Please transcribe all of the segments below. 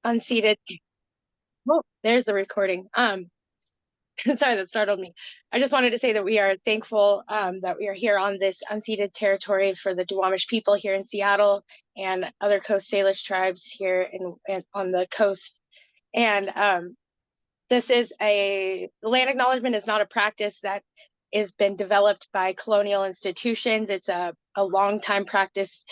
unceded. Oh, there's the recording. Sorry, that startled me. I just wanted to say that we are thankful that we are here on this unceded territory for the Duwamish people here in Seattle and other Coast Salish tribes here on the coast. And this is the land acknowledgement is not a practice that has been developed by colonial institutions. It's a long time practice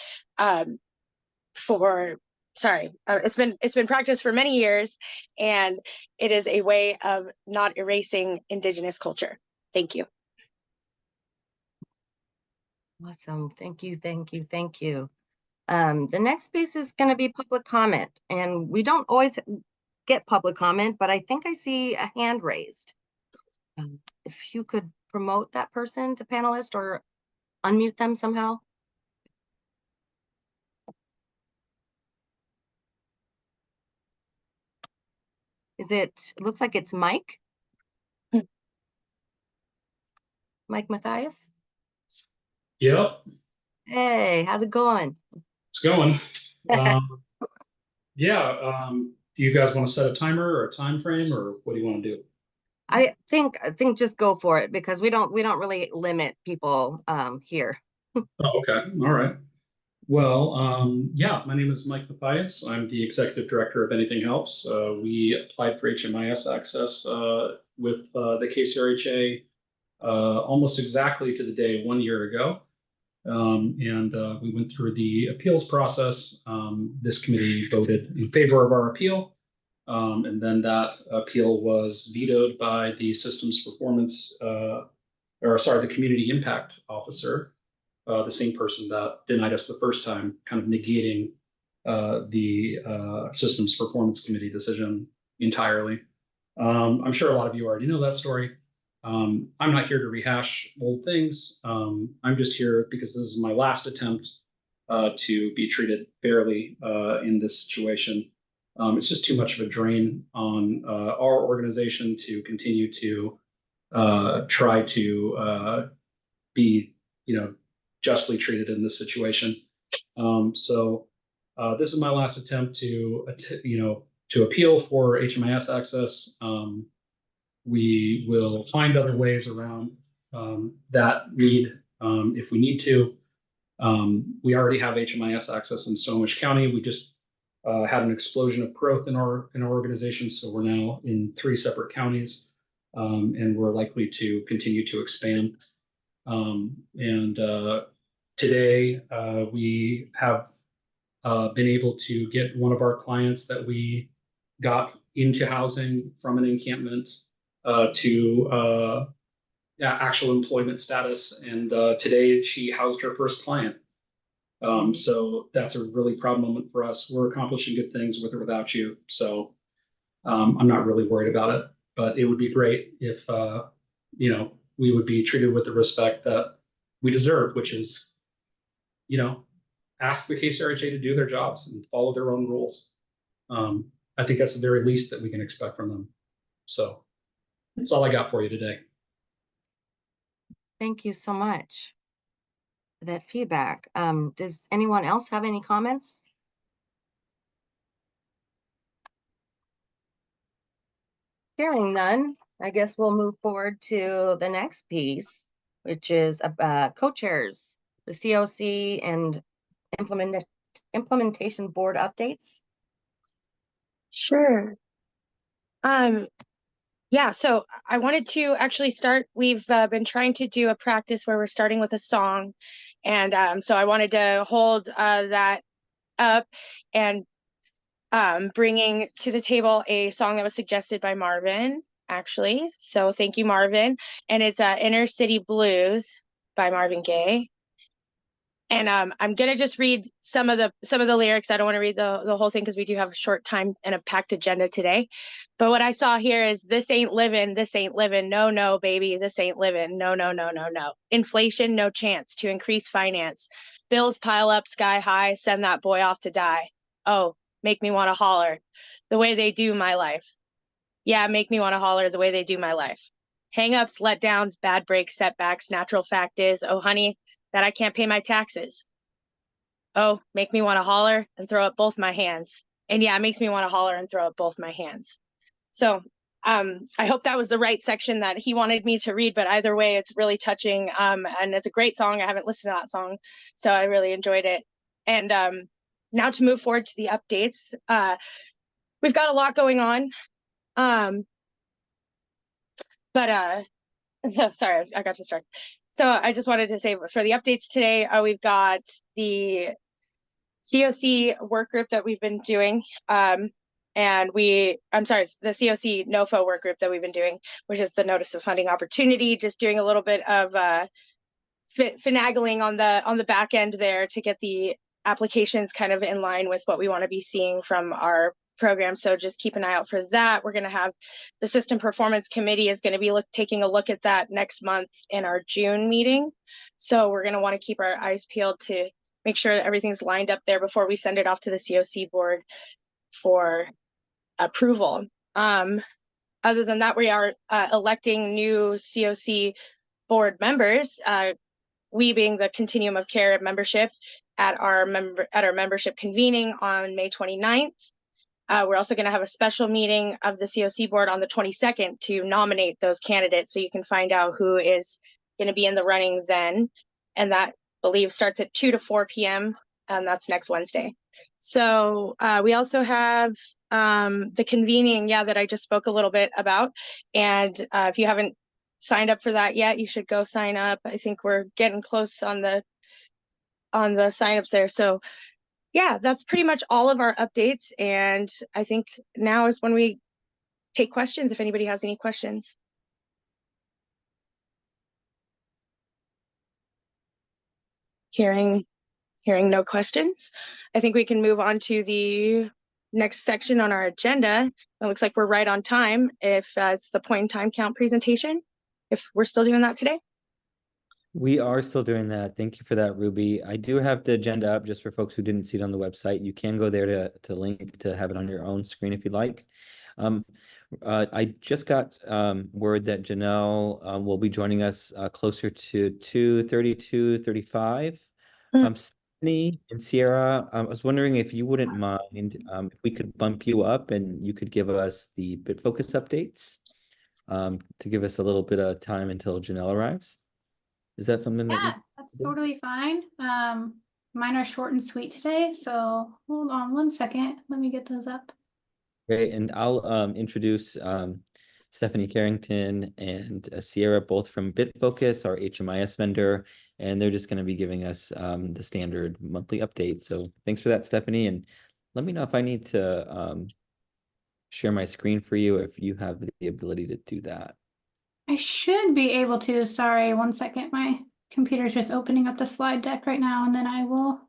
for it's been practiced for many years, and it is a way of not erasing Indigenous culture. Thank you. Awesome. Thank you. Thank you. Thank you. The next piece is going to be public comment, and we don't always get public comment, but I think I see a hand raised. If you could promote that person to panelist or unmute them somehow. It looks like it's Mike. Mike Mathias. Yep. Hey, how's it going? It's going. Yeah. Do you guys want to set a timer or a time frame, or what do you want to do? I think just go for it, because we don't really limit people here. Oh, okay. All right. Well, yeah, my name is Mike Mathias. I'm the executive director of Anything Helps. We applied for HMIS access with the KCRHA almost exactly to the day 1 year ago. And we went through the appeals process. This committee voted in favor of our appeal. And then that appeal was vetoed by the systems performance, the community impact officer, the same person that denied us the first time, kind of negating the systems performance committee decision entirely. I'm sure a lot of you already know that story. I'm not here to rehash old things. I'm just here because this is my last attempt to be treated fairly in this situation. It's just too much of a drain on our organization to continue to try to be, justly treated in this situation. So this is my last attempt to appeal for HMIS access. We will find other ways around that need if we need to. We already have HMIS access in Snohomish County. We just had an explosion of growth in our organization, so we're now in 3 separate counties, and we're likely to continue to expand. Today we have been able to get one of our clients that we got into housing from an encampment to actual employment status, and today she housed her first client. So that's a really proud moment for us. We're accomplishing good things with or without you, so I'm not really worried about it. But it would be great if we would be treated with the respect that we deserve, which is, ask the KCRHA to do their jobs and follow their own rules. I think that's the very least that we can expect from them. So that's all I got for you today. Thank you so much for that feedback. Does anyone else have any comments? Hearing none, I guess we'll move forward to the next piece, which is co-chairs, the COC and implementation board updates. Sure. Yeah, so I wanted to actually start. We've been trying to do a practice where we're starting with a song. And so I wanted to hold that up and bringing to the table a song that was suggested by Marvin, actually. So thank you, Marvin. And it's Inner City Blues by Marvin Gaye. And I'm gonna just read some of the lyrics. I don't want to read the whole thing because we do have a short time and a packed agenda today. But what I saw here is this ain't living, no, no, baby, this ain't living, no, no, no, no, no. Inflation, no chance to increase finance. Bills pile up sky high, send that boy off to die. Oh, make me want to holler the way they do my life. Yeah, make me want to holler the way they do my life. Hang-ups, letdowns, bad breaks, setbacks. Natural fact is, oh, honey, that I can't pay my taxes. Oh, make me want to holler and throw up both my hands. And yeah, it makes me want to holler and throw up both my hands. So I hope that was the right section that he wanted me to read, but either way, it's really touching. And it's a great song. I haven't listened to that song, so I really enjoyed it. And now to move forward to the updates. We've got a lot going on. Sorry, I got to start. So I just wanted to say for the updates today, we've got the COC work group that we've been doing. The COC NOFO work group that we've been doing, which is the Notice of Funding Opportunity, just doing a little bit of finagling on the back end there to get the applications kind of in line with what we want to be seeing from our program. So just keep an eye out for that. We're going to have the System Performance Committee is going to be taking a look at that next month in our June meeting. So we're going to want to keep our eyes peeled to make sure that everything's lined up there before we send it off to the COC board for approval. Other than that, we are electing new COC board members, we being the Continuum of Care membership at our membership convening on May 29th. We're also going to have a special meeting of the COC board on the 22nd to nominate those candidates, so you can find out who is going to be in the running then. And that, I believe, starts at 2 to 4 p.m. and that's next Wednesday. So we also have the convening, that I just spoke a little bit about. And if you haven't signed up for that yet, you should go sign up. I think we're getting close on the signups there. So yeah, that's pretty much all of our updates. And I think now is when we take questions, if anybody has any questions. Hearing no questions, I think we can move on to the next section on our agenda. It looks like we're right on time. If it's the point in time count presentation, if we're still doing that today. We are still doing that. Thank you for that, Ruby. I do have the agenda up just for folks who didn't see it on the website. You can go there to link to have it on your own screen if you'd like. I just got word that Janelle will be joining us closer to 2:30, 2:35. Stephanie and Sierra, I was wondering if you wouldn't mind if we could bump you up and you could give us the BitFocus updates to give us a little bit of time until Janelle arrives. Is that something that that's totally fine. Mine are short and sweet today, so hold on one second. Let me get those up. Great, and I'll introduce Stephanie Carrington and Sierra, both from BitFocus, our HMIS vendor, and they're just going to be giving us the standard monthly update. So thanks for that, Stephanie, and let me know if I need to share my screen for you if you have the ability to do that. I should be able to. Sorry, one second. My computer's just opening up the slide deck right now, and then I will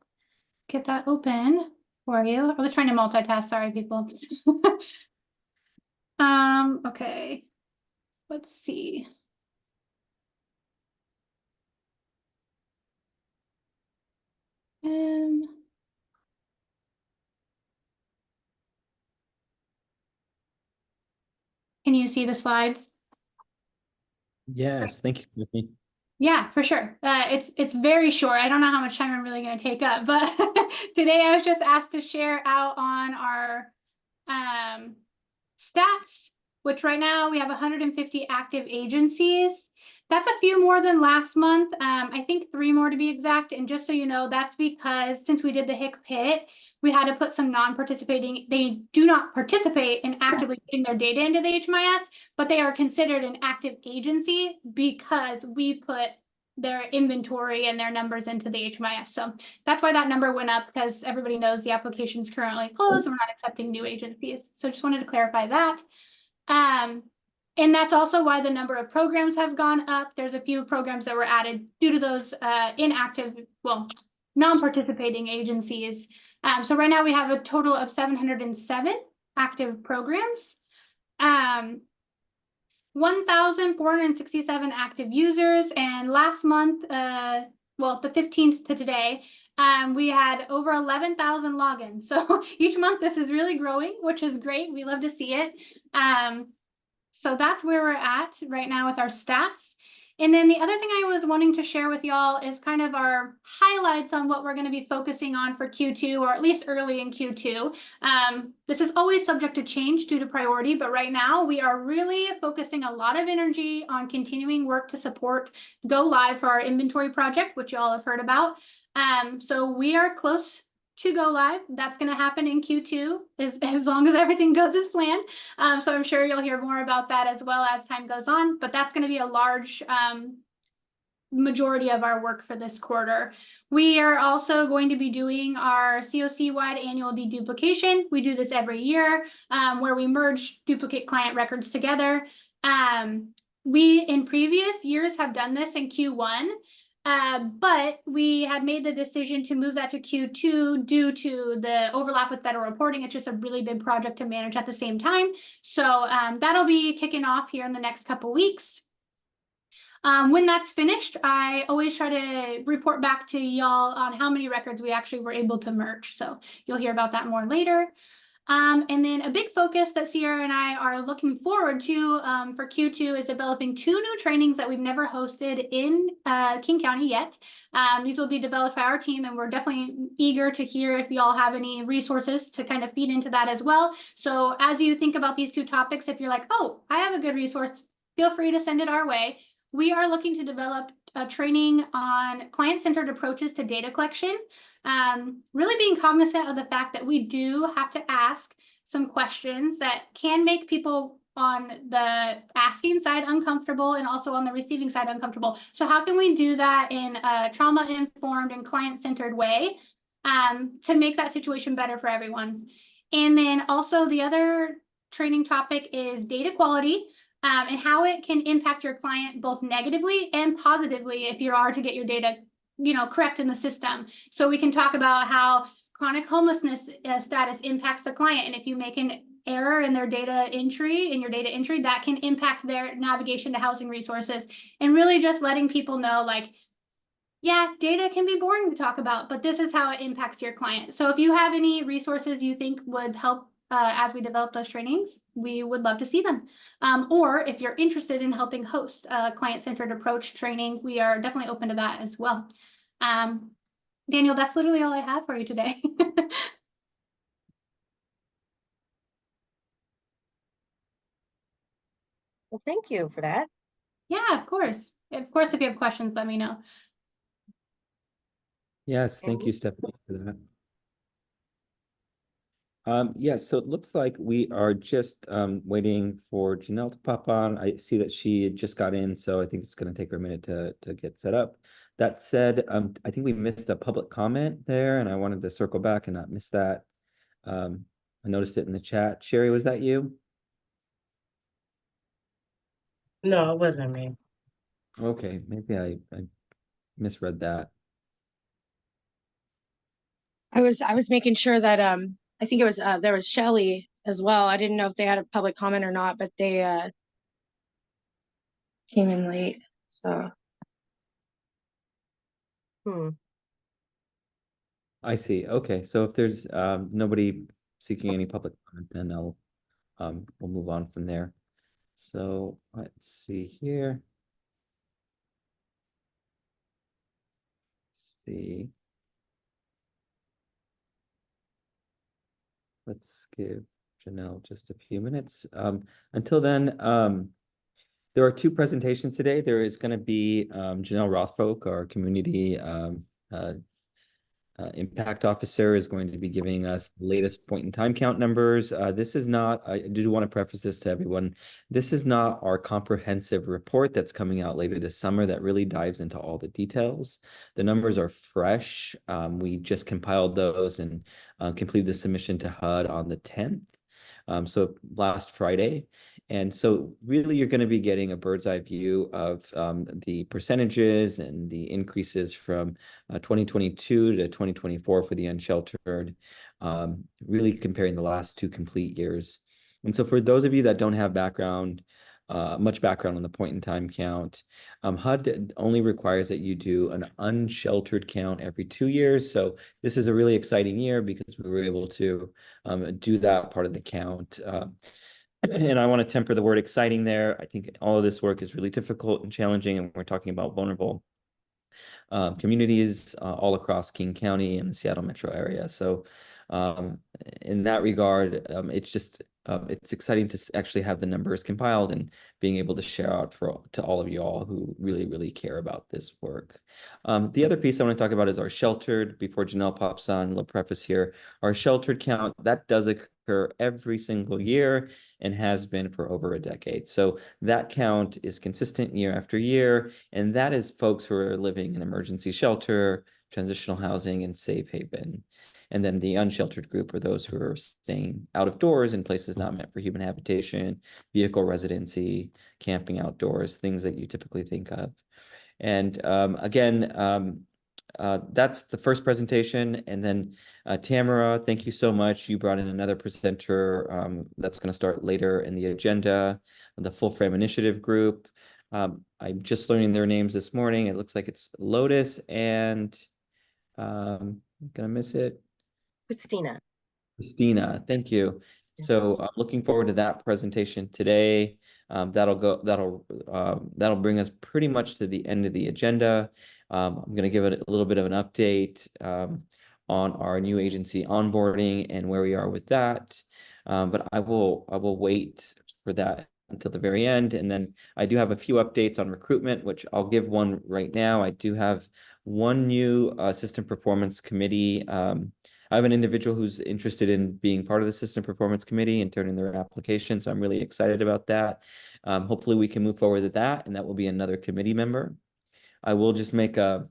get that open for you. I was trying to multitask. Sorry, people. Okay. Let's see. Can you see the slides? Yes, thank you, Stephanie. Yeah, for sure. It's very short. I don't know how much time I'm really going to take up, but today I was just asked to share out on our stats, which right now we have 150 active agencies. That's a few more than last month. I think 3 more to be exact. And just so you know, that's because since we did the HIC PIT, we had to put some non-participating. They do not participate in actively putting their data into the HMIS, but they are considered an active agency because we put their inventory and their numbers into the HMIS. So that's why that number went up, because everybody knows the application is currently closed. We're not accepting new agencies. So just wanted to clarify that. And that's also why the number of programs have gone up. There's a few programs that were added due to those inactive, non-participating agencies. So right now we have a total of 707 active programs, 1,467 active users, and last month, the 15th to today, we had over 11,000 logins. So each month this is really growing, which is great. We love to see it. So that's where we're at right now with our stats. And then the other thing I was wanting to share with y'all is kind of our highlights on what we're going to be focusing on for Q2, or at least early in Q2. This is always subject to change due to priority, but right now we are really focusing a lot of energy on continuing work to support go live for our inventory project, which y'all have heard about. So we are close to go live. That's going to happen in Q2 as long as everything goes as planned. So I'm sure you'll hear more about that as well as time goes on, but that's going to be a large majority of our work for this quarter. We are also going to be doing our COC-wide annual deduplication. We do this every year, where we merge duplicate client records together. We in previous years have done this in Q1. But we had made the decision to move that to Q2 due to the overlap with federal reporting. It's just a really big project to manage at the same time. So that'll be kicking off here in the next couple weeks. When that's finished, I always try to report back to y'all on how many records we actually were able to merge. So you'll hear about that more later. And then a big focus that Sierra and I are looking forward to for Q2 is developing 2 new trainings that we've never hosted in King County yet. These will be developed by our team, and we're definitely eager to hear if y'all have any resources to kind of feed into that as well. So as you think about these 2 topics, if you're like, oh, I have a good resource, feel free to send it our way. We are looking to develop a training on client-centered approaches to data collection. Really being cognizant of the fact that we do have to ask some questions that can make people on the asking side uncomfortable and also on the receiving side uncomfortable. So how can we do that in a trauma-informed and client-centered way to make that situation better for everyone? And then also the other training topic is data quality. And how it can impact your client both negatively and positively if you are to get your data, correct in the system. So we can talk about how chronic homelessness status impacts the client, and if you make an error in their data entry, that can impact their navigation to housing resources. And really just letting people know, like, yeah, data can be boring to talk about, but this is how it impacts your client. So if you have any resources you think would help as we develop those trainings, we would love to see them. Or if you're interested in helping host a client-centered approach training, we are definitely open to that as well. Daniel, that's literally all I have for you today. Well, thank you for that. Yeah, of course. Of course, if you have questions, let me know. Yes, thank you, Stephanie, for that. Yes, so it looks like we are just waiting for Janelle to pop on. I see that she just got in, so I think it's going to take her a minute to get set up. That said, I think we missed a public comment there, and I wanted to circle back and not miss that. I noticed it in the chat. Sherry, was that you? No, it wasn't me. Okay, maybe I misread that. I was making sure that I think it was there was Shelley as well. I didn't know if they had a public comment or not, but they came in late. So I see. Okay, so if there's nobody seeking any public comment, then we'll move on from there. So let's see here. See. Let's give Janelle just a few minutes. Until then, there are 2 presentations today. There is going to be Janelle Rothfolk, our community impact officer, is going to be giving us the latest point in time count numbers. This is not, I do want to preface this to everyone, this is not our comprehensive report that's coming out later this summer that really dives into all the details. The numbers are fresh. We just compiled those and completed the submission to HUD on the 10th. So last Friday. And so really you're going to be getting a bird's eye view of the percentages and the increases from 2022 to 2024 for the unsheltered, really comparing the last 2 complete years. And so for those of you that don't have much background on the point in time count, HUD only requires that you do an unsheltered count every 2 years. So this is a really exciting year because we were able to do that part of the count. And I want to temper the word exciting there. I think all of this work is really difficult and challenging, and we're talking about vulnerable communities all across King County and the Seattle metro area. So in that regard, it's exciting to actually have the numbers compiled and being able to share out to all of you all who really, really care about this work. The other piece I want to talk about is our sheltered, before Janelle pops on, a little preface here, our sheltered count, that does occur every single year and has been for over a decade. So that count is consistent year after year, and that is folks who are living in emergency shelter, transitional housing, and safe haven. And then the unsheltered group are those who are staying out of doors in places not meant for human habitation, vehicle residency, camping outdoors, things that you typically think of. And again, that's the first presentation. And then Tamara, thank you so much. You brought in another presenter that's going to start later in the agenda, the Full Frame Initiative group. I'm just learning their names this morning. It looks like it's Lotus and I'm gonna miss it. Christina, thank you. So I'm looking forward to that presentation today. That'll bring us pretty much to the end of the agenda. I'm going to give it a little bit of an update on our new agency onboarding and where we are with that. But I will wait for that until the very end. And then I do have a few updates on recruitment, which I'll give one right now. I do have one new system performance committee. I have an individual who's interested in being part of the system performance committee and turning their application. So I'm really excited about that. Hopefully we can move forward with that, and that will be another committee member. I will just make a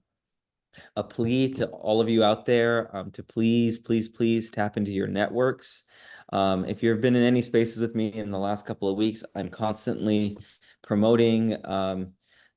plea to all of you out there to please tap into your networks. If you've been in any spaces with me in the last couple of weeks, I'm constantly promoting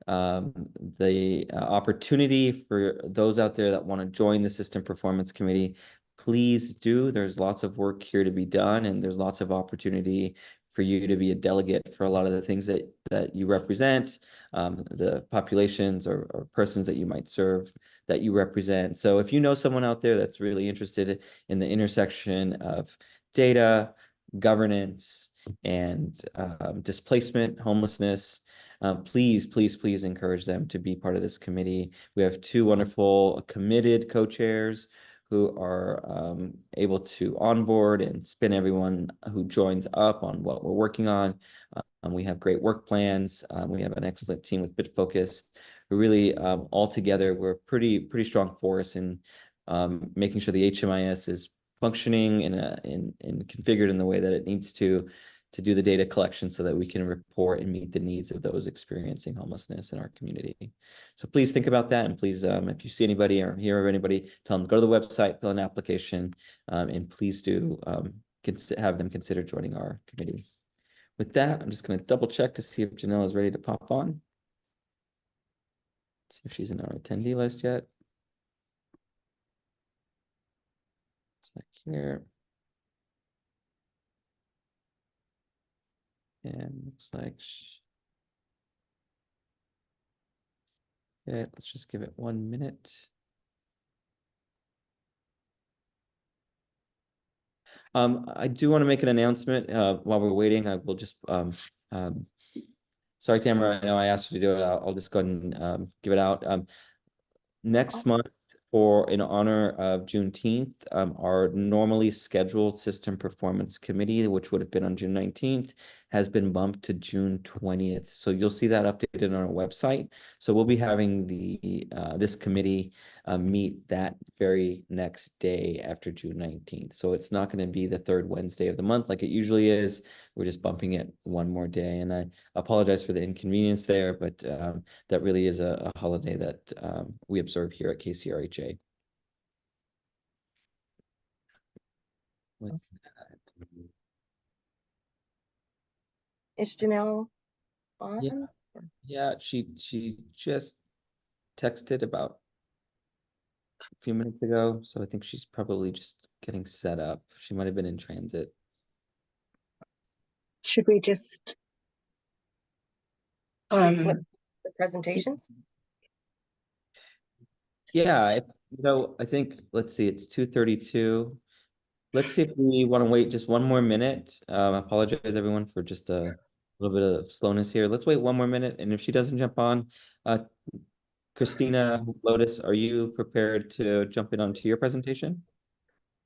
the opportunity for those out there that want to join the System Performance Committee. Please do. There's lots of work here to be done, and there's lots of opportunity for you to be a delegate for a lot of the things that you represent, the populations or persons that you might serve that you represent. So if you know someone out there that's really interested in the intersection of data, governance, and displacement, homelessness, please encourage them to be part of this committee. We have two wonderful committed co-chairs who are able to onboard and spin everyone who joins up on what we're working on. We have great work plans. We have an excellent team with BitFocus. We're really all together, we're pretty strong force in making sure the HMIS is functioning and configured in the way that it needs to do the data collection so that we can report and meet the needs of those experiencing homelessness in our community. So please think about that. And please, if you see anybody or hear of anybody, tell them to go to the website, fill an application, and please do have them consider joining our committee. With that, I'm just going to double check to see if Janelle is ready to pop on. See if she's in our attendee list yet. It's like here. And looks like, yeah, let's just give it 1 minute. I do want to make an announcement while we're waiting. I will just, sorry, Tamara, I know I asked you to do it. I'll just go ahead and give it out. Next month, in honor of Juneteenth, our normally scheduled System Performance Committee, which would have been on June 19th, has been bumped to June 20th. So you'll see that updated on our website. So we'll be having this committee meet that very next day after June 19th. So it's not going to be the third Wednesday of the month like it usually is. We're just bumping it one more day. And I apologize for the inconvenience there, but that really is a holiday that we observe here at KCRHA. What's that? Is Janelle on? Yeah, she just texted about a few minutes ago, so I think she's probably just getting set up. She might have been in transit. Should we just Should we flip the presentations? Yeah, I think, let's see, it's 2:32. let's see if we want to wait just one more minute. I apologize everyone for just a little bit of slowness here. Let's wait one more minute, and if she doesn't jump on, uh, Christina, Lotus, are you prepared to jump in onto your presentation?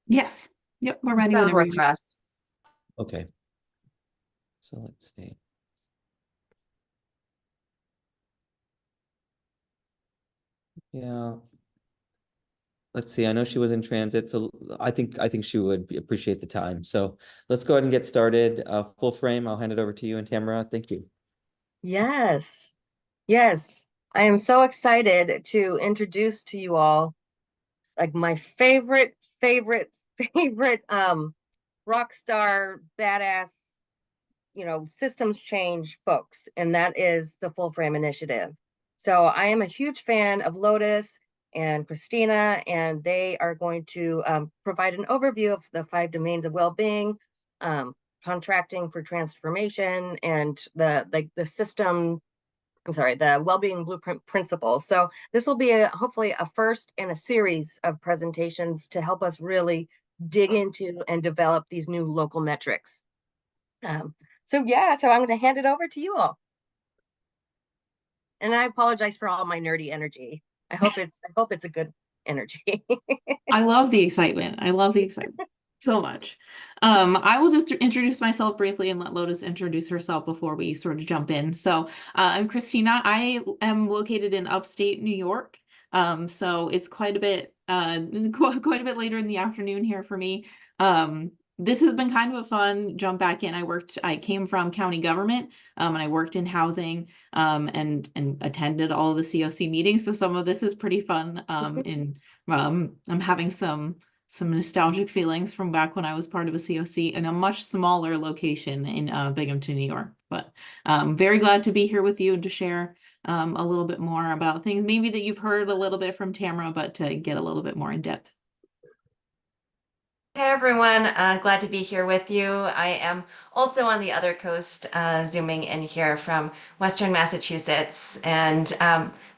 Yes. Yep, we're ready That'll whenever work you're for us. Okay. So let's see. Yeah. Let's see. I know she was in transit, so I think she would appreciate the time. So let's go ahead and get started. Full frame. I'll hand it over to you and Tamara. Thank you. Yes. Yes. I am so excited to introduce to you all like my favorite rock star badass, systems change folks, and that is the Full Frame Initiative. So I am a huge fan of Lotus and Christina, and they are going to provide an overview of the 5 domains of well-being, contracting for transformation, and the system. I'm sorry, the well-being blueprint principles. So this will be hopefully a first in a series of presentations to help us really dig into and develop these new local metrics. So I'm going to hand it over to you all. And I apologize for all my nerdy energy. I hope it's a good energy. I love the excitement. I love the excitement so much. I will just introduce myself briefly and let Lotus introduce herself before we sort of jump in. So I'm Christina. I am located in upstate New York. So it's quite a bit quite a bit later in the afternoon here for me. This has been kind of a fun jump back in. I came from county government, and I worked in housing, and attended all of the COC meetings. So some of this is pretty fun. I'm having some nostalgic feelings from back when I was part of a COC in a much smaller location in Binghamton, New York. But very glad to be here with you and to share a little bit more about things maybe that you've heard a little bit from Tamara, but to get a little bit more in depth. Hey everyone, glad to be here with you. I am also on the other coast, zooming in here from Western Massachusetts. And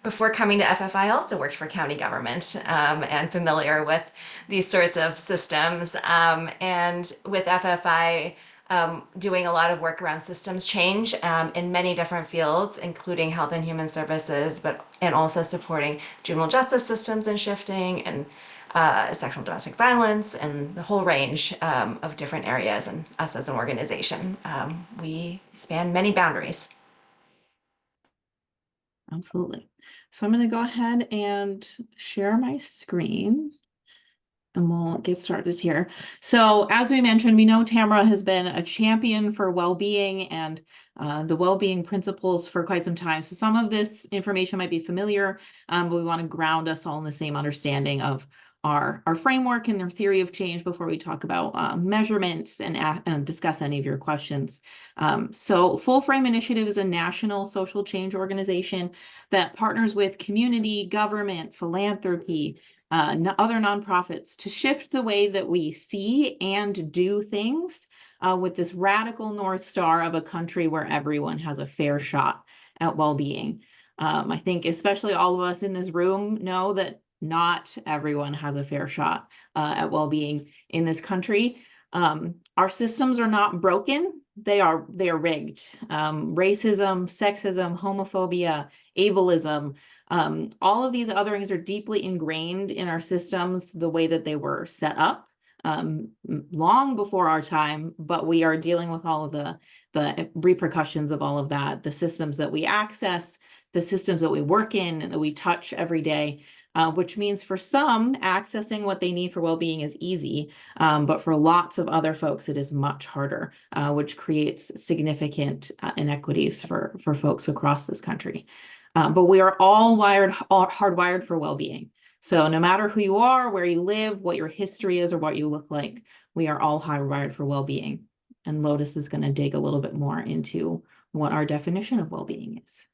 before coming to FFI, I also worked for county government, and familiar with these sorts of systems. And with FFI, doing a lot of work around systems change in many different fields, including health and human services, and also supporting juvenile justice systems and shifting, and sexual domestic violence, and the whole range of different areas. And us as an organization, we span many boundaries. Absolutely. So I'm going to go ahead and share my screen and we'll get started here. So as we mentioned, we know Tamara has been a champion for well-being and the well-being principles for quite some time. So some of this information might be familiar, but we want to ground us all in the same understanding of our framework and their theory of change before we talk about measurements and discuss any of your questions. So Full Frame Initiative is a national social change organization that partners with community, government, philanthropy, other nonprofits to shift the way that we see and do things with this radical North Star of a country where everyone has a fair shot at well-being. I think especially all of us in this room know that not everyone has a fair shot at well-being in this country. Our systems are not broken. They are rigged. Racism, sexism, homophobia, ableism, all of these otherings are deeply ingrained in our systems the way that they were set up long before our time, but we are dealing with all of the repercussions of all of that, the systems that we access, the systems that we work in and that we touch every day. Which means for some, accessing what they need for well-being is easy, but for lots of other folks, it is much harder, which creates significant inequities for folks across this country. But we are all hardwired for well-being. So no matter who you are, where you live, what your history is, or what you look like, we are all hardwired for well-being. And Lotus is going to dig a little bit more into what our definition of well-being is.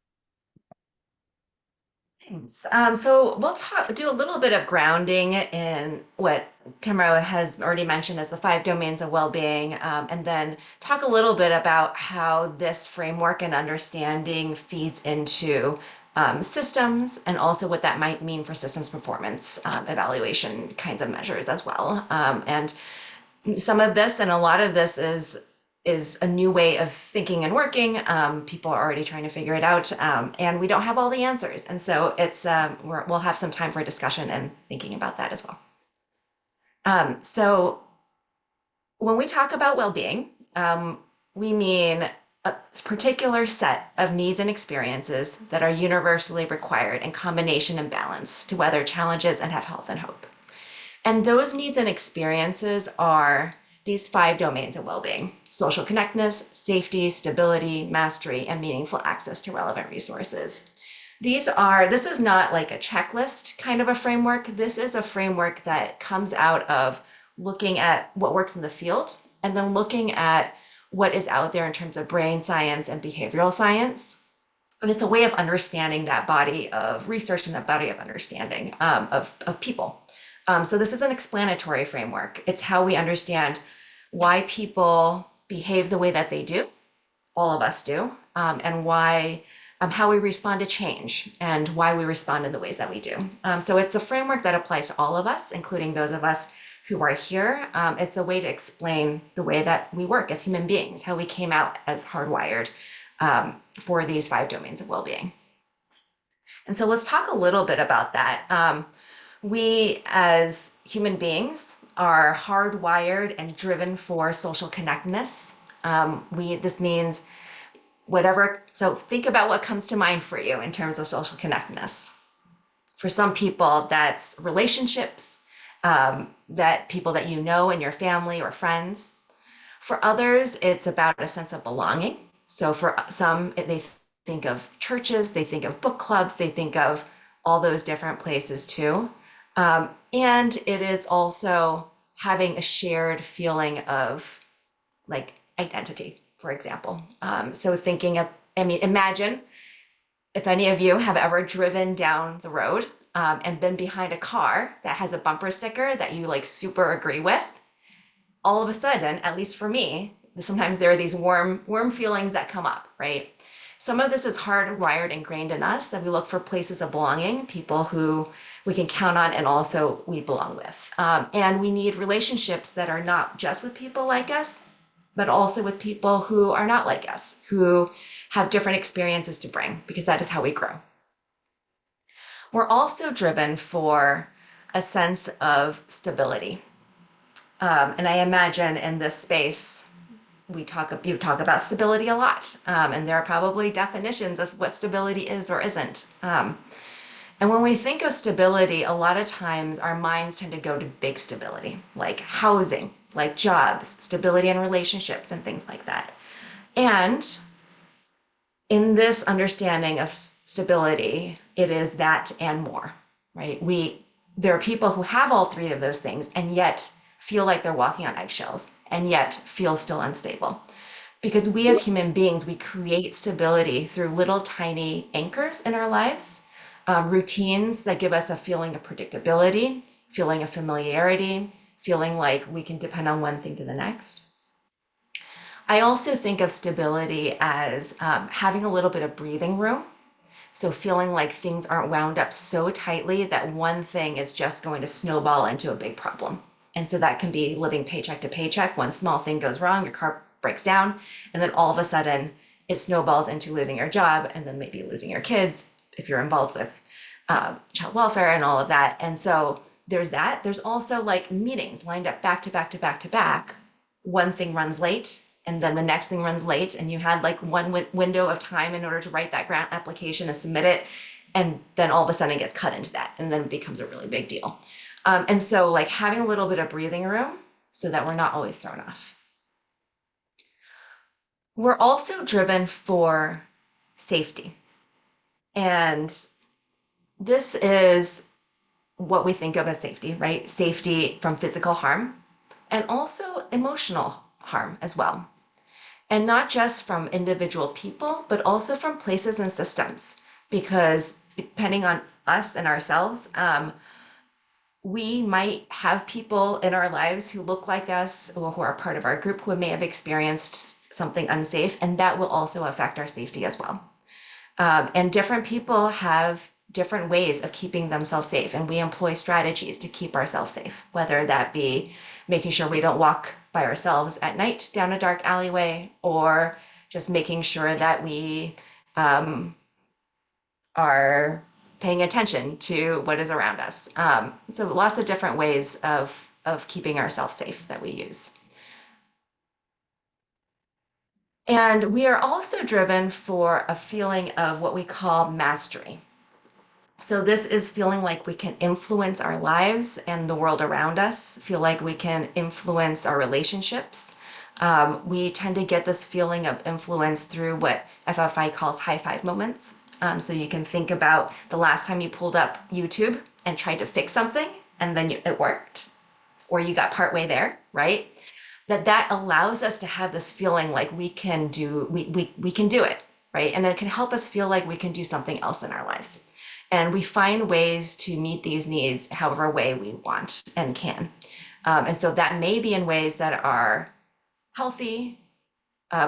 Thanks. So we'll do a little bit of grounding in what Tamara has already mentioned as the 5 domains of well-being, and then talk a little bit about how this framework and understanding feeds into systems, and also what that might mean for systems performance evaluation kinds of measures as well. And some of this and a lot of this is a new way of thinking and working. People are already trying to figure it out, and we don't have all the answers. And so it's we'll have some time for discussion and thinking about that as well. So when we talk about well-being, we mean a particular set of needs and experiences that are universally required in combination and balance to weather challenges and have health and hope. And those needs and experiences are these 5 domains of well-being: social connectedness, safety, stability, mastery, and meaningful access to relevant resources. This is not like a checklist kind of a framework. This is a framework that comes out of looking at what works in the field and then looking at what is out there in terms of brain science and behavioral science. And it's a way of understanding that body of research and that body of understanding of people. So this is an explanatory framework. It's how we understand why people behave the way that they do, all of us do, and why how we respond to change and why we respond in the ways that we do. So it's a framework that applies to all of us, including those of us who are here. It's a way to explain the way that we work as human beings, how we came out as hardwired for these 5 domains of well-being. And so let's talk a little bit about that. We as human beings are hardwired and driven for social connectedness. This means whatever, so think about what comes to mind for you in terms of social connectedness. For some people, that's relationships, that people that you know in your family or friends. For others, it's about a sense of belonging. So for some, they think of churches, they think of book clubs, they think of all those different places too. And it is also having a shared feeling of like identity, for example. So thinking of, imagine if any of you have ever driven down the road and been behind a car that has a bumper sticker that you like super agree with. All of a sudden, at least for me, sometimes there are these warm feelings that come up, right? Some of this is hardwired, ingrained in us, that we look for places of belonging, people who we can count on and also we belong with. And we need relationships that are not just with people like us, but also with people who are not like us, who have different experiences to bring, because that is how we grow. We're also driven for a sense of stability. And I imagine in this space, you talk about stability a lot, and there are probably definitions of what stability is or isn't. And when we think of stability, a lot of times our minds tend to go to big stability, like housing, like jobs, stability in relationships, and things like that. And in this understanding of stability, it is that and more, right? There are people who have all 3 of those things and yet feel like they're walking on eggshells and yet feel still unstable. Because we as human beings, we create stability through little tiny anchors in our lives, routines that give us a feeling of predictability, feeling of familiarity, feeling like we can depend on one thing to the next. I also think of stability as having a little bit of breathing room. So feeling like things aren't wound up so tightly that one thing is just going to snowball into a big problem. And so that can be living paycheck to paycheck. One small thing goes wrong, your car breaks down, and then all of a sudden it snowballs into losing your job and then maybe losing your kids if you're involved with child welfare and all of that. And so there's that. There's also like meetings lined up back to back to back to back. One thing runs late and then the next thing runs late, and you had like one window of time in order to write that grant application and submit it. And then all of a sudden it gets cut into that, and then it becomes a really big deal. And so like having a little bit of breathing room so that we're not always thrown off. We're also driven for safety. And this is what we think of as safety, right? Safety from physical harm and also emotional harm as well. And not just from individual people, but also from places and systems, because depending on us and ourselves, we might have people in our lives who look like us or who are part of our group who may have experienced something unsafe, and that will also affect our safety as well. And different people have different ways of keeping themselves safe, and we employ strategies to keep ourselves safe, whether that be making sure we don't walk by ourselves at night down a dark alleyway, or just making sure that we are paying attention to what is around us. So lots of different ways of keeping ourselves safe that we use. And we are also driven for a feeling of what we call mastery. So this is feeling like we can influence our lives and the world around us, feel like we can influence our relationships. We tend to get this feeling of influence through what FFI calls high five moments. So you can think about the last time you pulled up YouTube and tried to fix something and then it worked, or you got partway there, right? That allows us to have this feeling like we can do it, right? And it can help us feel like we can do something else in our lives. And we find ways to meet these needs however way we want and can. And so that may be in ways that are healthy,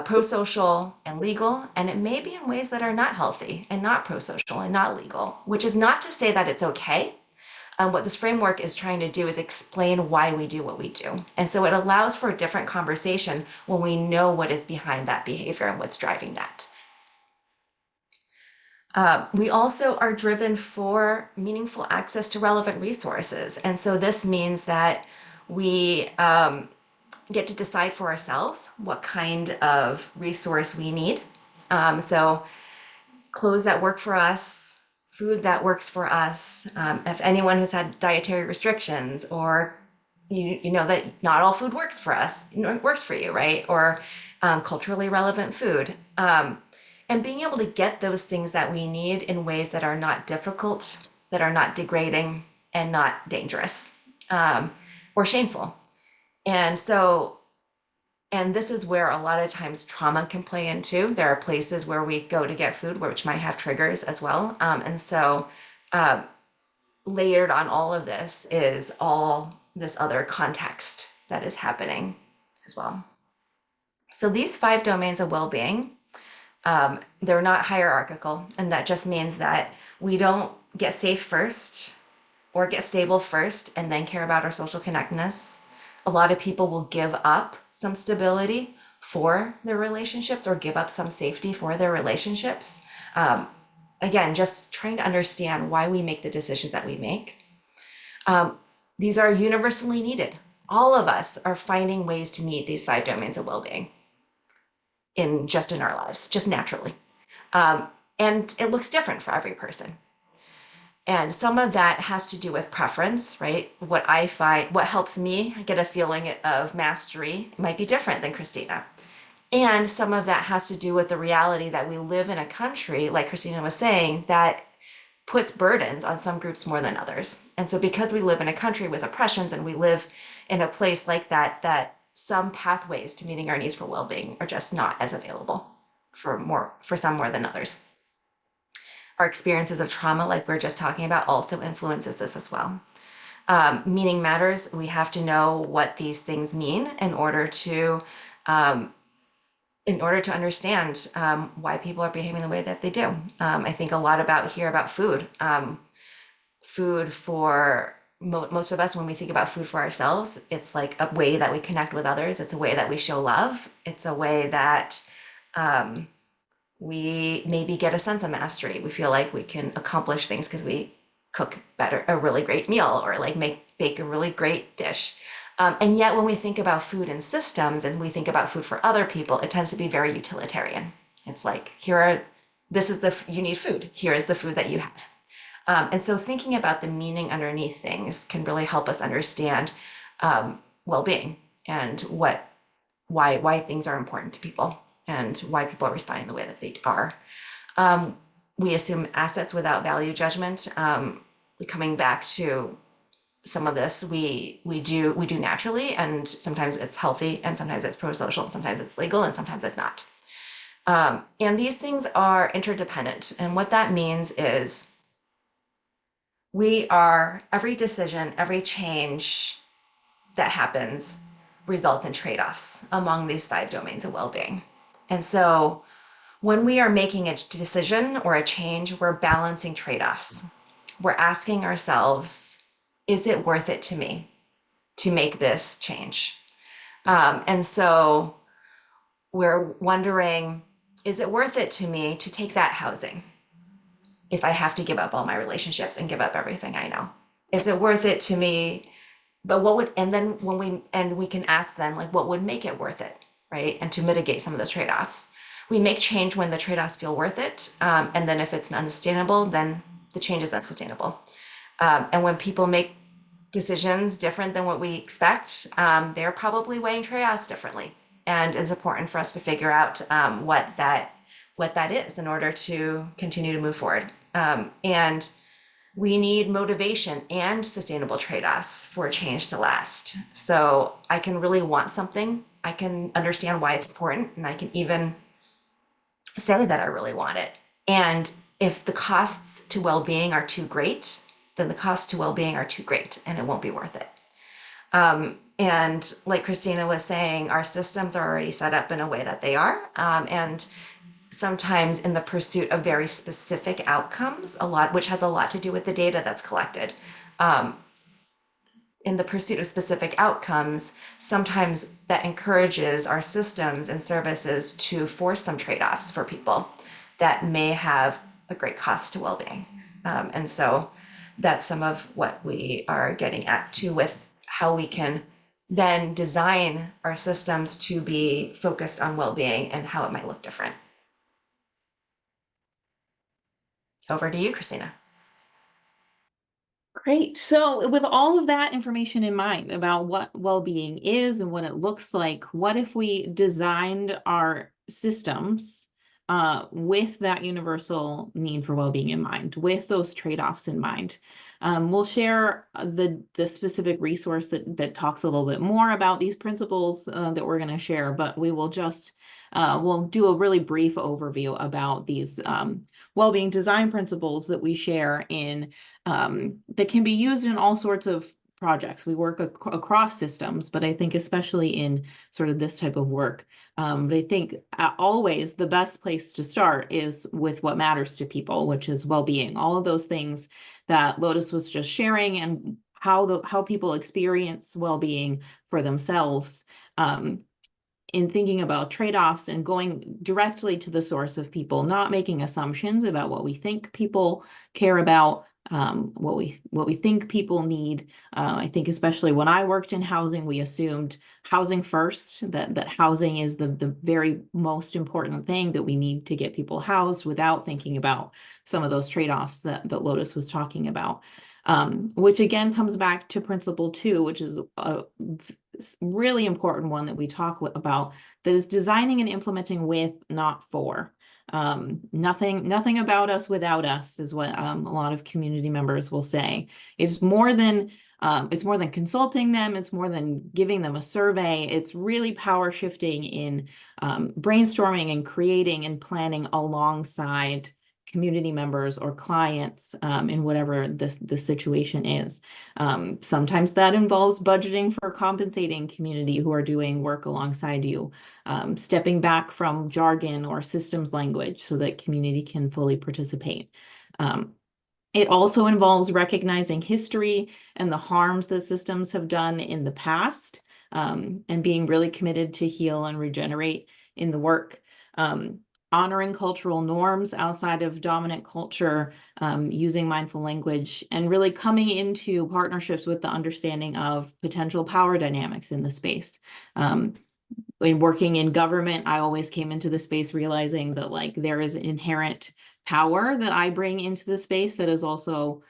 pro-social and legal, and it may be in ways that are not healthy and not pro-social and not legal, which is not to say that it's okay. What this framework is trying to do is explain why we do what we do. And so it allows for a different conversation when we know what is behind that behavior and what's driving that. We also are driven for meaningful access to relevant resources. And so this means that we get to decide for ourselves what kind of resource we need. So clothes that work for us, food that works for us. If anyone has had dietary restrictions, or you know that not all food works for us, works for you, right? Or culturally relevant food. And being able to get those things that we need in ways that are not difficult, that are not degrading, and not dangerous or shameful. And this is where a lot of times trauma can play into. There are places where we go to get food which might have triggers as well. And so layered on all of this is all this other context that is happening as well. So these 5 domains of well-being, they're not hierarchical, and that just means that we don't get safe first or get stable first and then care about our social connectedness. A lot of people will give up some stability for their relationships or give up some safety for their relationships. Again, just trying to understand why we make the decisions that we make. These are universally needed. All of us are finding ways to meet these 5 domains of well-being in our lives, just naturally. And it looks different for every person. And some of that has to do with preference, right? What I find, what helps me get a feeling of mastery might be different than Christina. And some of that has to do with the reality that we live in a country, like Christina was saying, that puts burdens on some groups more than others. And so because we live in a country with oppressions and we live in a place like that, that some pathways to meeting our needs for well-being are just not as available for some more than others. Our experiences of trauma, like we're just talking about, also influences this as well. Meaning matters. We have to know what these things mean in order to understand why people are behaving the way that they do. I think a lot about food. Food for most of us, when we think about food for ourselves, it's like a way that we connect with others. It's a way that we show love. It's a way that we maybe get a sense of mastery. We feel like we can accomplish things because we cook a really great meal, or like bake a really great dish. And yet when we think about food and systems and we think about food for other people, it tends to be very utilitarian. It's like, you need food. Here is the food that you have. And so thinking about the meaning underneath things can really help us understand well-being and why things are important to people and why people are responding the way that they are. We assume assets without value judgment. Coming back to some of this, we do naturally, and sometimes it's healthy, and sometimes it's pro-social, and sometimes it's legal, and sometimes it's not. And these things are interdependent. And what that means is every decision, every change that happens results in trade-offs among these 5 domains of well-being. And so when we are making a decision or a change, we're balancing trade-offs. we're asking ourselves, is it worth it to me to make this change? And so we're wondering, is it worth it to me to take that housing if I have to give up all my relationships and give up everything I know? Is it worth it to me? But what would, and then we can ask then, like, what would make it worth it, right? And to mitigate some of those trade-offs. We make change when the trade-offs feel worth it. And then if it's unsustainable, then the change is unsustainable. And when people make decisions different than what we expect, they're probably weighing trade-offs differently. And it's important for us to figure out what that is in order to continue to move forward. And we need motivation and sustainable trade-offs for change to last. So I can really want something, I can understand why it's important, and I can even say that I really want it. And if the costs to well-being are too great, then the costs to well-being are too great and it won't be worth it. And like Christina was saying, our systems are already set up in a way that they are. And sometimes in the pursuit of very specific outcomes, which has a lot to do with the data that's collected. In the pursuit of specific outcomes, sometimes that encourages our systems and services to force some trade-offs for people that may have a great cost to well-being. And so that's some of what we are getting at too, with how we can then design our systems to be focused on well-being and how it might look different. Over to you, Christina. Great. So with all of that information in mind about what well-being is and what it looks like, what if we designed our systems with that universal need for well-being in mind, with those trade-offs in mind? We'll share the specific resource that talks a little bit more about these principles that we're going to share, but we will just we'll do a really brief overview about these well-being design principles that we share in that can be used in all sorts of projects. We work across systems, but I think especially in sort of this type of work. But I think always the best place to start is with what matters to people, which is well-being. All of those things that Lotus was just sharing and how people experience well-being for themselves. In thinking about trade-offs and going directly to the source of people, not making assumptions about what we think people care about, what we think people need. I think especially when I worked in housing, we assumed housing first, that housing is the very most important thing, that we need to get people housed without thinking about some of those trade-offs that Lotus was talking about. Which again comes back to principle 2, which is a really important one that we talk about, that is designing and implementing with, not for. Nothing about us without us is what a lot of community members will say. It's more than consulting them. It's more than giving them a survey. It's really power shifting in brainstorming and creating and planning alongside community members or clients in whatever the situation is. Sometimes that involves budgeting for compensating community who are doing work alongside you, stepping back from jargon or systems language so that community can fully participate. It also involves recognizing history and the harms that systems have done in the past, and being really committed to heal and regenerate in the work. Honoring cultural norms outside of dominant culture, using mindful language, and really coming into partnerships with the understanding of potential power dynamics in the space. When working in government, I always came into the space realizing that like there is inherent power that I bring into the space that has also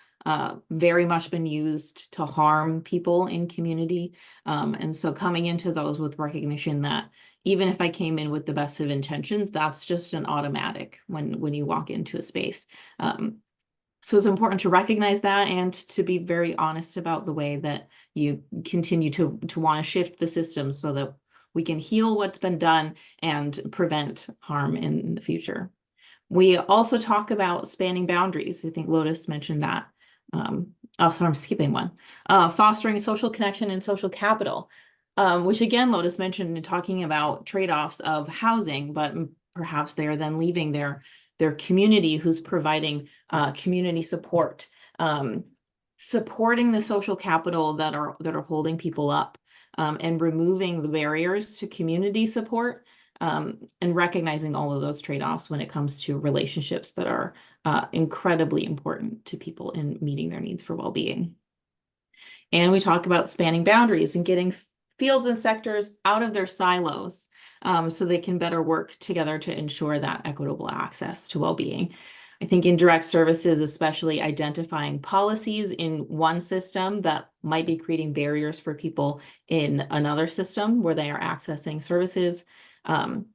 very much been used to harm people in community. And so coming into those with recognition that even if I came in with the best of intentions, that's just an automatic when you walk into a space. So it's important to recognize that and to be very honest about the way that you continue to want to shift the system so that we can heal what's been done and prevent harm in the future. We also talk about spanning boundaries. I think Lotus mentioned that. Oh, sorry, I'm skipping one. Fostering social connection and social capital. Which again, Lotus mentioned in talking about trade-offs of housing, but perhaps they are then leaving their community who's providing community support supporting the social capital that are holding people up, and removing the barriers to community support, and recognizing all of those trade-offs when it comes to relationships that are incredibly important to people in meeting their needs for well-being. And we talk about spanning boundaries and getting fields and sectors out of their silos, so they can better work together to ensure that equitable access to well-being. I think in direct services, especially identifying policies in one system that might be creating barriers for people in another system where they are accessing services. And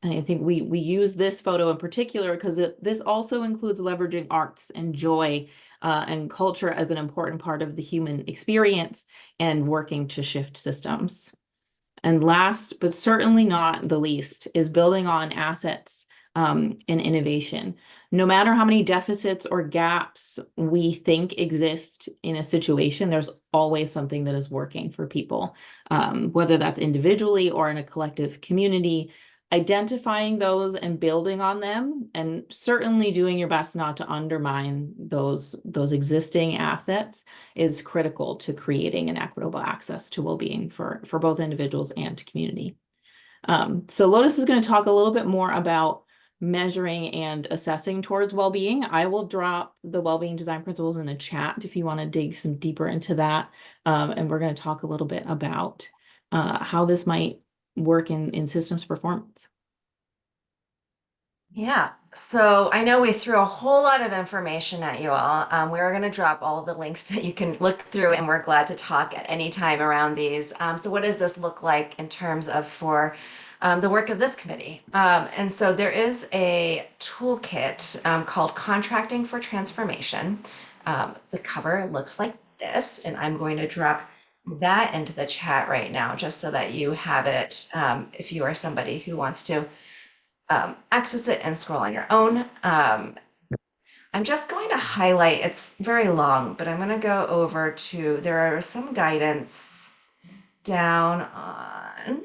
I think we use this photo in particular because this also includes leveraging arts and joy and culture as an important part of the human experience and working to shift systems. And last, but certainly not the least, is building on assets and innovation. No matter how many deficits or gaps we think exist in a situation, there's always something that is working for people, whether that's individually or in a collective community. Identifying those and building on them, and certainly doing your best not to undermine those existing assets, is critical to creating an equitable access to well-being for both individuals and community. So Lotus is going to talk a little bit more about measuring and assessing towards well-being. I will drop the well-being design principles in the chat if you want to dig some deeper into that. And we're going to talk a little bit about how this might work in systems performance. Yeah, so I know we threw a whole lot of information at you all. We're going to drop all of the links that you can look through, and we're glad to talk at any time around these. So what does this look like in terms of for the work of this committee? And so there is a toolkit called Contracting for Transformation. The cover looks like this, and I'm going to drop that into the chat right now, just so that you have it if you are somebody who wants to access it and scroll on your own. I'm just going to highlight, it's very long, but I'm going to go over to, there are some guidance down on,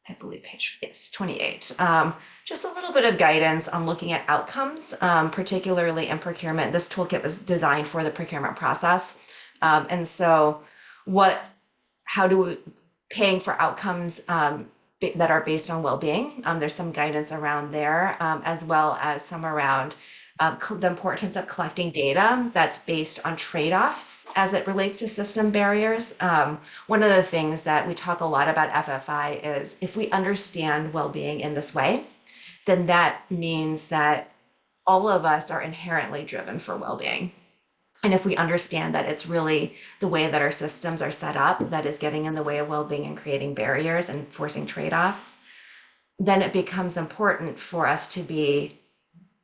I believe page 28. Just a little bit of guidance on looking at outcomes, particularly in procurement. This toolkit was designed for the procurement process. And so how do we, paying for outcomes that are based on well-being. There's some guidance around there, as well as some around the importance of collecting data that's based on trade-offs as it relates to system barriers. One of the things that we talk a lot about FFI is if we understand well-being in this way, then that means that all of us are inherently driven for well-being. And if we understand that it's really the way that our systems are set up that is getting in the way of well-being and creating barriers and forcing trade-offs, then it becomes important for us to be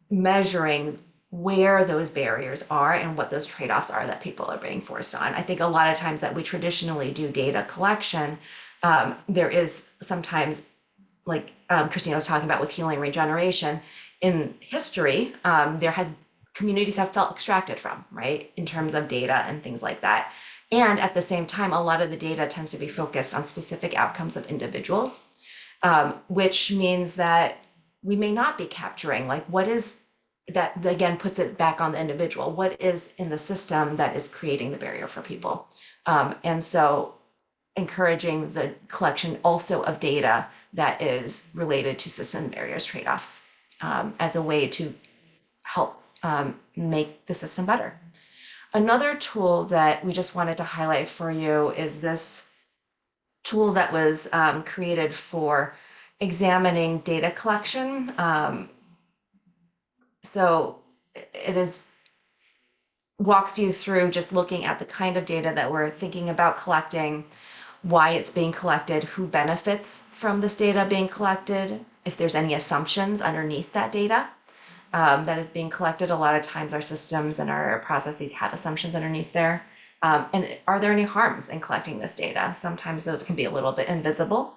measuring where those barriers are and what those trade-offs are that people are being forced on. I think a lot of times that we traditionally do data collection, there is sometimes, like Christina was talking about with healing regeneration, in history, communities have felt extracted from, right, in terms of data and things like that. And at the same time, a lot of the data tends to be focused on specific outcomes of individuals, which means that we may not be capturing, like, what is that, again, puts it back on the individual. What is in the system that is creating the barrier for people? And so encouraging the collection also of data that is related to system barriers trade-offs as a way to help make the system better. Another tool that we just wanted to highlight for you is this tool that was created for examining data collection. So it walks you through just looking at the kind of data that we're thinking about collecting, why it's being collected, who benefits from this data being collected, if there's any assumptions underneath that data that is being collected. A lot of times our systems and our processes have assumptions underneath there. And are there any harms in collecting this data? Sometimes those can be a little bit invisible.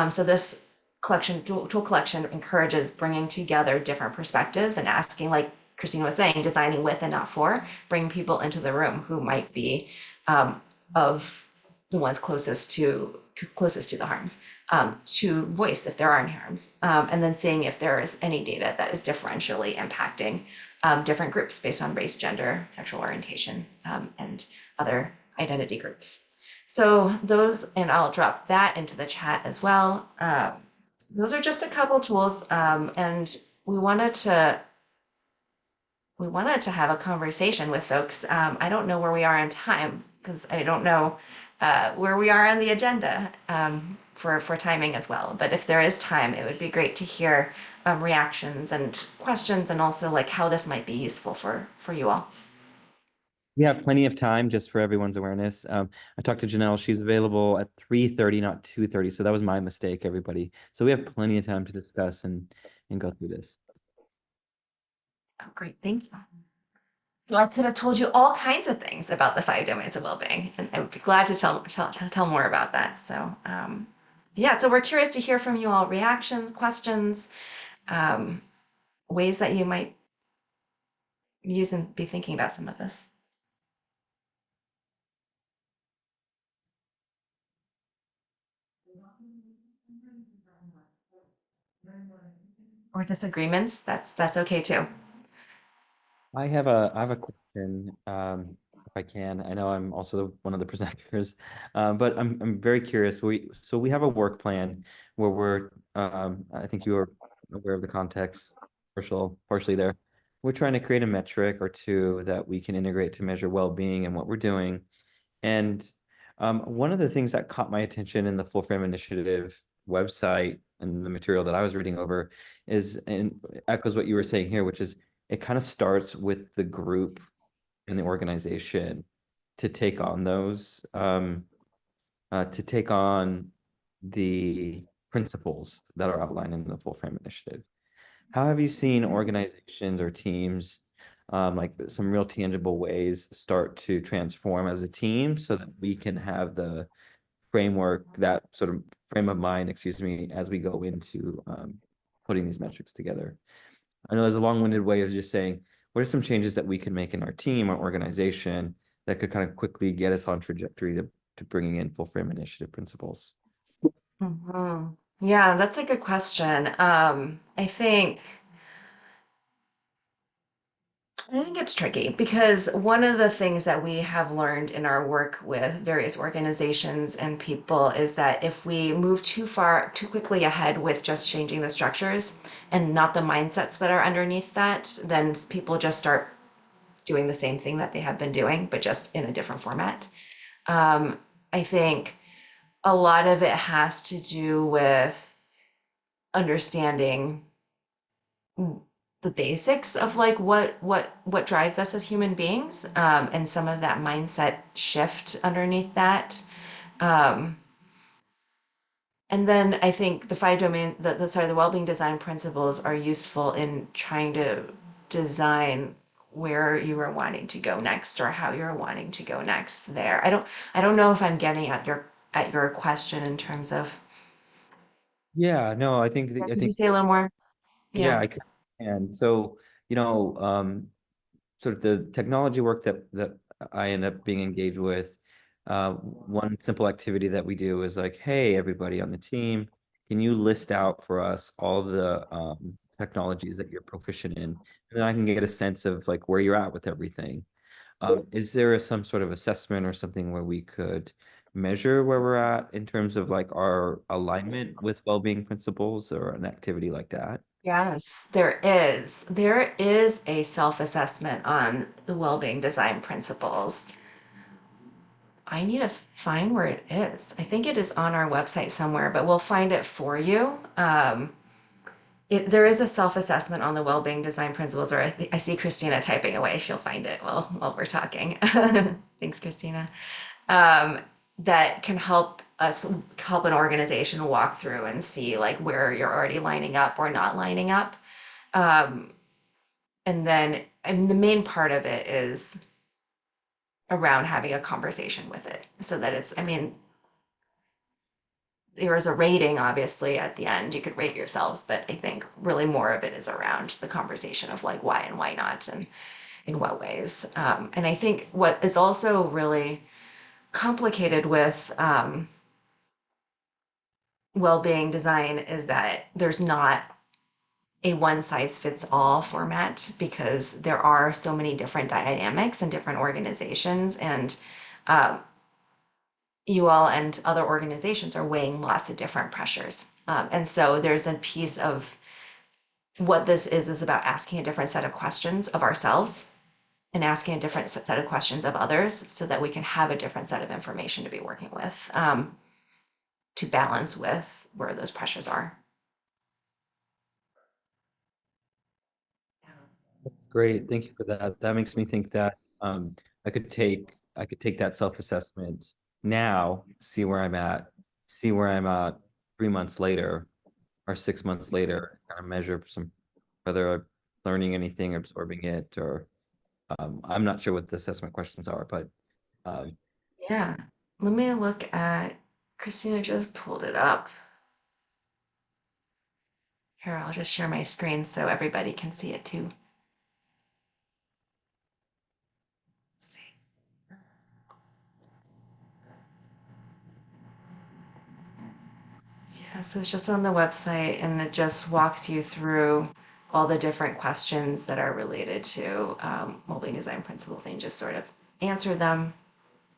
So this tool collection encourages bringing together different perspectives and asking, like Christina was saying, designing with and not for, bringing people into the room who might be of the ones closest to closest to the harms, to voice if there are any harms, and then seeing if there is any data that is differentially impacting different groups based on race, gender, sexual orientation, and other identity groups. So those, and I'll drop that into the chat as well. Those are just a couple tools, and we wanted to have a conversation with folks. I don't know where we are in time because I don't know where we are on the agenda for timing as well. But if there is time, it would be great to hear reactions and questions, and also like how this might be useful for you all. We have plenty of time, just for everyone's awareness. I talked to Janelle. She's available at 3:30, not 2:30. So that was my mistake, everybody. So we have plenty of time to discuss and go through this. Oh, great, thank you. So I could have told you all kinds of things about the 5 domains of well-being, and I would be glad to tell more about that. So yeah, so we're curious to hear from you all, reaction, questions, ways that you might use and be thinking about some of this. Or disagreements, that's okay too. I have a question, if I can. I know I'm also one of the presenters, but I'm very curious. We have a work plan where we're I think you are aware of the context, partially there. We're trying to create a metric or two that we can integrate to measure well-being and what we're doing. And one of the things that caught my attention in the Full Frame Initiative website and the material that I was reading over is, and echoes what you were saying here, which is it kind of starts with the group and the organization to take on those, to take on the principles that are outlined in the Full Frame Initiative. How have you seen organizations or teams, like some real tangible ways, start to transform as a team so that we can have the framework, that sort of frame of mind, excuse me, as we go into putting these metrics together? I know there's a long-winded way of just saying, what are some changes that we can make in our team or organization that could kind of quickly get us on trajectory to bringing in Full Frame Initiative principles? Mhm. Yeah, that's a good question. I think it's tricky because one of the things that we have learned in our work with various organizations and people is that if we move too quickly ahead with just changing the structures and not the mindsets that are underneath that, then people just start doing the same thing that they have been doing, but just in a different format. I think a lot of it has to do with understanding the basics of like what drives us as human beings, and some of that mindset shift underneath that. And then I think the 5 domain, the well-being design principles are useful in trying to design where you are wanting to go next or how you're wanting to go next there. I don't know if I'm getting at your question in terms of. Yeah, no, I think Did you say a little more? yeah, Yeah. I can. And so, sort of the technology work that I end up being engaged with, one simple activity that we do is like, hey, everybody on the team, can you list out for us all the technologies that you're proficient in? And then I can get a sense of like where you're at with everything. Is there some sort of assessment or something where we could measure where we're at in terms of like our alignment with well-being principles or an activity like that? Yes, there is. There is a self-assessment on the well-being design principles. I need to find where it is. I think it is on our website somewhere, but we'll find it for you. There is a self-assessment on the well-being design principles, or I see Christina typing away. She'll find it while we're talking. Thanks, Christina. That can help an organization walk through and see like where you're already lining up or not lining up. And then the main part of it is around having a conversation with it so that there is a rating, obviously, at the end. You could rate yourselves, but I think really more of it is around the conversation of like why and why not and in what ways. And I think what is also really complicated with well-being design is that there's not a one size fits all format, because there are so many different dynamics and different organizations, and um, you all and other organizations are weighing lots of different pressures. And so there's a piece of what this is about asking a different set of questions of ourselves and asking a different set of questions of others, so that we can have a different set of information to be working with, to balance with where those pressures are. That's great. Thank you for that. That makes me think that I could take that self-assessment now, see where I'm at 3 months later or 6 months later, kind of measure whether I'm learning anything, absorbing it, or I'm not sure what the assessment questions are, but um, Yeah, let me look at, Christina just pulled it up. Here, I'll just share my screen so everybody can see it too. Let's see. Yeah, so it's just on the website, and it just walks you through all the different questions that are related to well-being design principles, and you just sort of answer them.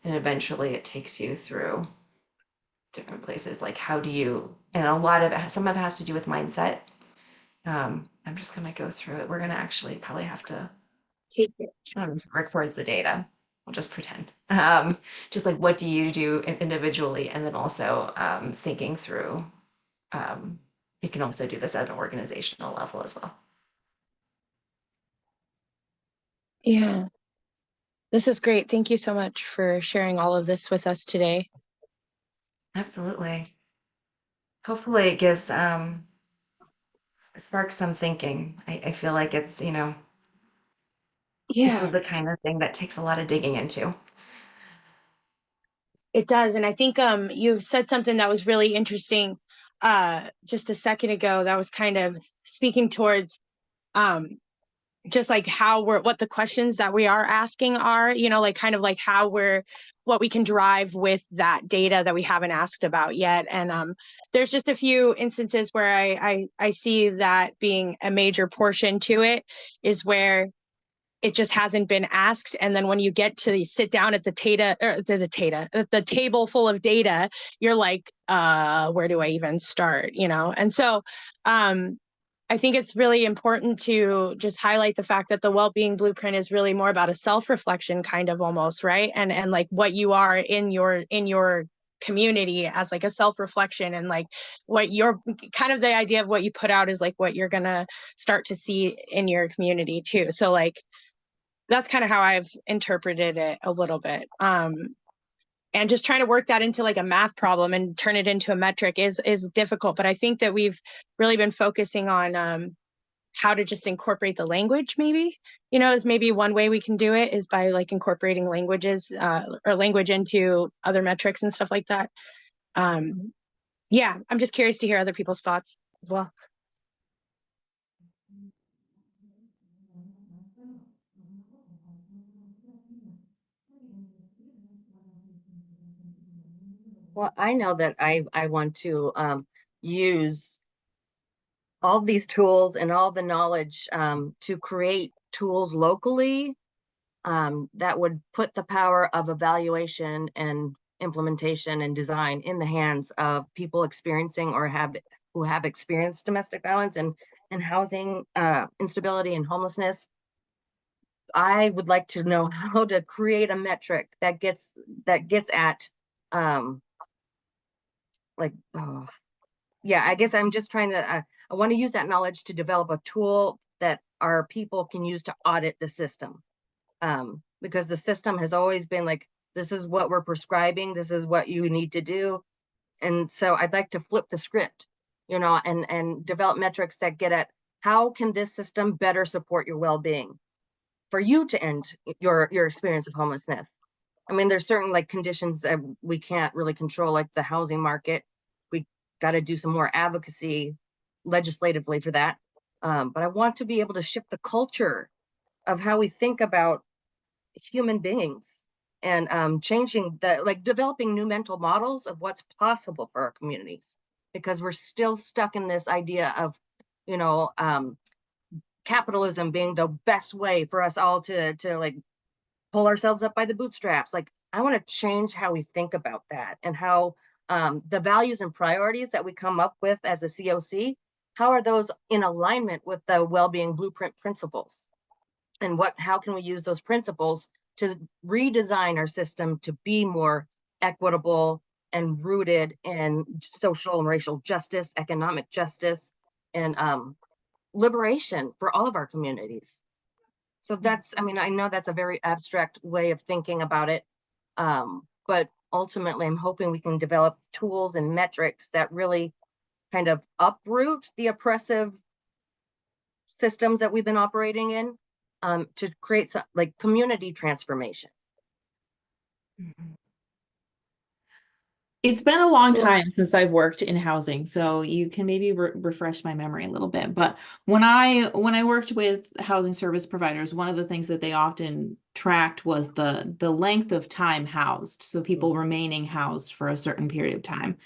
And eventually it takes you through different places, like how do you, and a lot of it, some of it has to do with mindset. I'm just going to go through it. We're going to actually probably have to Take it. records the data. We'll just pretend. Just like, what do you do individually, and then also thinking through. You can also do this at an organizational level as well. Yeah, this is great. Thank you so much for sharing all of this with us today. Absolutely. Hopefully, it gives sparks some thinking. I feel like it's, this Yeah, is the kind of thing that takes a lot of digging into. it does. And I think you said something that was really interesting just a second ago, that was kind of speaking towards um just like what the questions that we are asking are, like kind of like what we can drive with that data that we haven't asked about yet. And there's just a few instances where I see that being a major portion to it, is where it just hasn't been asked. And then when you get to sit down at the table full of data, you're like, where do I even start? And so I think it's really important to just highlight the fact that the well-being blueprint is really more about a self-reflection, kind of, almost, right? And like what you are in your community as like a self-reflection, and like what you're kind of, the idea of what you put out is like what you're gonna start to see in your community too. So like that's kind of how I've interpreted it a little bit. And just trying to work that into like a math problem and turn it into a metric is difficult. But I think that we've really been focusing on how to just incorporate the language, maybe, is maybe one way we can do it, is by like incorporating language into other metrics and stuff like that. Yeah, I'm just curious to hear other people's thoughts as well. Well, I know that I want to use all these tools and all the knowledge to create tools locally that would put the power of evaluation and implementation and design in the hands of people experiencing or who have experienced domestic violence and housing instability and homelessness. I would like to know how to create a metric that gets at yeah, I guess I'm just trying to I want to use that knowledge to develop a tool that our people can use to audit the system. Because the system has always been like, this is what we're prescribing, this is what you need to do. And so I'd like to flip the script, and develop metrics that get at how can this system better support your well-being for you to end your experience of homelessness. I mean, there's certain like conditions that we can't really control, like the housing market. We got to do some more advocacy legislatively for that. But I want to be able to shift the culture of how we think about human beings, and changing developing new mental models of what's possible for our communities. because we're still stuck in this idea of, you know, capitalism being the best way for us all to like pull ourselves up by the bootstraps. Like, I want to change how we think about that, and how the values and priorities that we come up with as a COC, how are those in alignment with the well-being blueprint principles? And how can we use those principles to redesign our system to be more equitable and rooted in social and racial justice, economic justice, and liberation for all of our communities. So that's, I mean, I know that's a very abstract way of thinking about it, but ultimately I'm hoping we can develop tools and metrics that really kind of uproot the oppressive systems that we've been operating in, to create some like community transformation. It's been a long Well- time since I've worked in housing, so you can maybe refresh my memory a little bit. But when I worked with housing service providers, one of the things that they often tracked was the length of time housed, so people remaining housed for a certain period of time.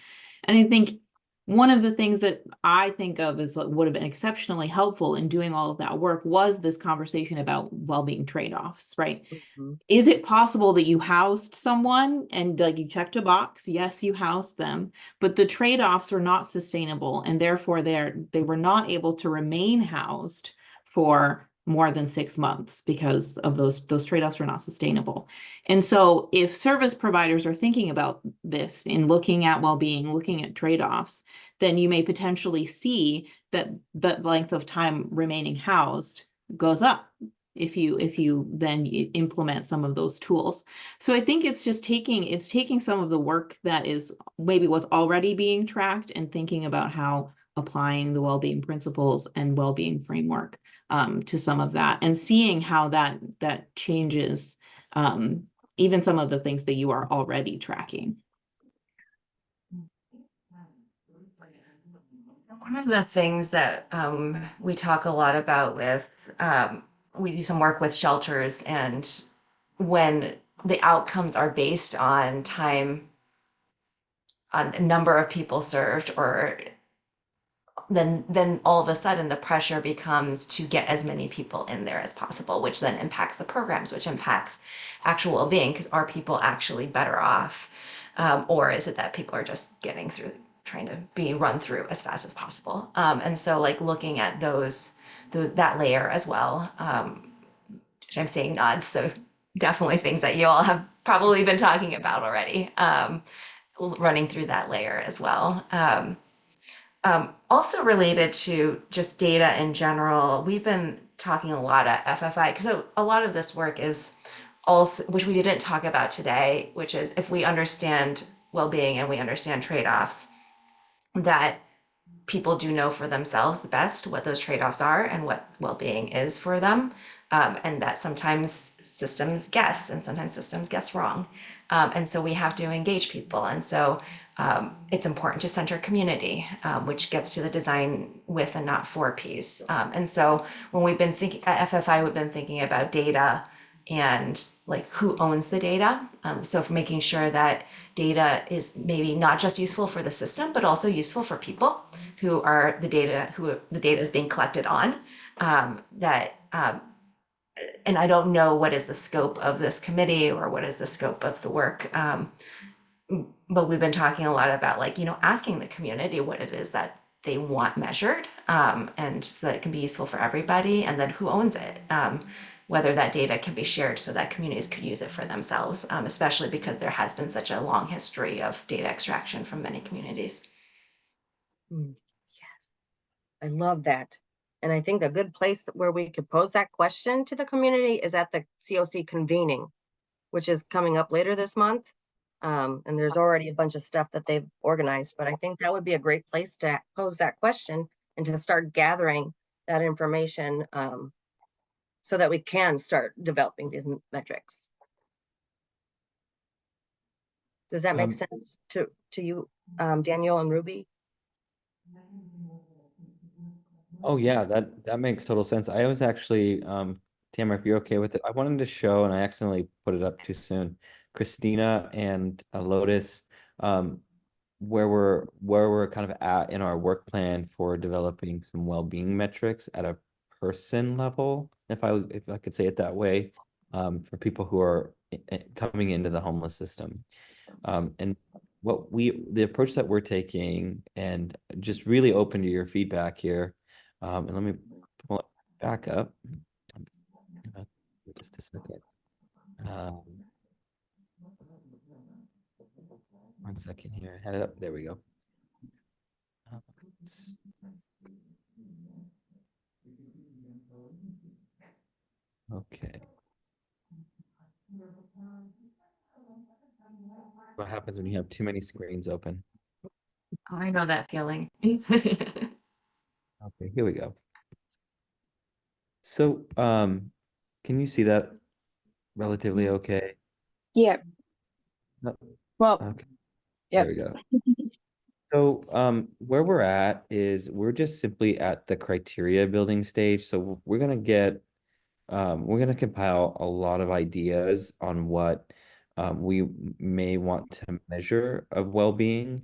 And I think one of the things that I think of as what would have been exceptionally helpful in doing all of that work was this conversation about well-being trade-offs, right? Mhm. Is it possible that you housed someone and like you checked a box? Yes, you housed them, but the trade-offs were not sustainable, and therefore they were not able to remain housed for more than 6 months because of those trade-offs were not sustainable. And so if service providers are thinking about this in looking at well-being, looking at trade-offs, then you may potentially see that the length of time remaining housed goes up if you then implement some of those tools. So I think it's just taking some of the work that is maybe what's already being tracked and thinking about how applying the well-being principles and well-being framework to some of that, and seeing how that changes even some of the things that you are already tracking. One of the things that we talk a lot about with, we do some work with shelters, and when the outcomes are based on time, on a number of people served, or then all of a sudden the pressure becomes to get as many people in there as possible, which then impacts the programs, which impacts actual well-being, because are people actually better off? Or is it that people are just getting through, trying to be run through as fast as possible? And so like looking at that layer as well, which I'm seeing nods, so definitely things that you all have probably been talking about already, running through that layer as well. Also related to just data in general, we've been talking a lot at FFI, because a lot of this work is also, which we didn't talk about today, which is if we understand well-being and we understand trade-offs, that people do know for themselves the best what those trade-offs are and what well-being is for them, and that sometimes systems guess and sometimes systems guess wrong, and so we have to engage people. And so it's important to center community, which gets to the design with and not for piece. And so when we've been thinking at FFI, we've been thinking about data and like who owns the data. So for making sure that data is maybe not just useful for the system, but also useful for people who the data is being collected on. And I don't know what is the scope of this committee or what is the scope of the work. But we've been talking a lot about like, asking the community what it is that they want measured, and so that it can be useful for everybody, and then who owns it, whether that data can be shared so that communities could use it for themselves, especially because there has been such a long history of data extraction from many communities. Yes, I love that. And I think a good place where we could pose that question to the community is at the COC convening, which is coming up later this month. And there's already a bunch of stuff that they've organized, but I think that would be a great place to pose that question and to start gathering that information, so that we can start developing these metrics. Does that make sense to you, Daniel and Ruby? Oh yeah, that makes total sense. I was actually, Tamara, if you're okay with it, I wanted to show, and I accidentally put it up too soon. Christina and Lotus where we're kind of at in our work plan for developing some well-being metrics at a person level, if I could say it that way, for people who are coming into the homeless system. And the approach that we're taking, and just really open to your feedback here. And let me pull it back up. Just a second. 1 second here. Had it up. There we go. Let's- Okay. What happens when you have too many screens open? I know that feeling. Okay, here we go. So, can you see that relatively okay? Yeah. No. Well, Okay, Yep. there we go. So, where we're at is we're just simply at the criteria building stage. So we're gonna compile a lot of ideas on what we may want to measure of well-being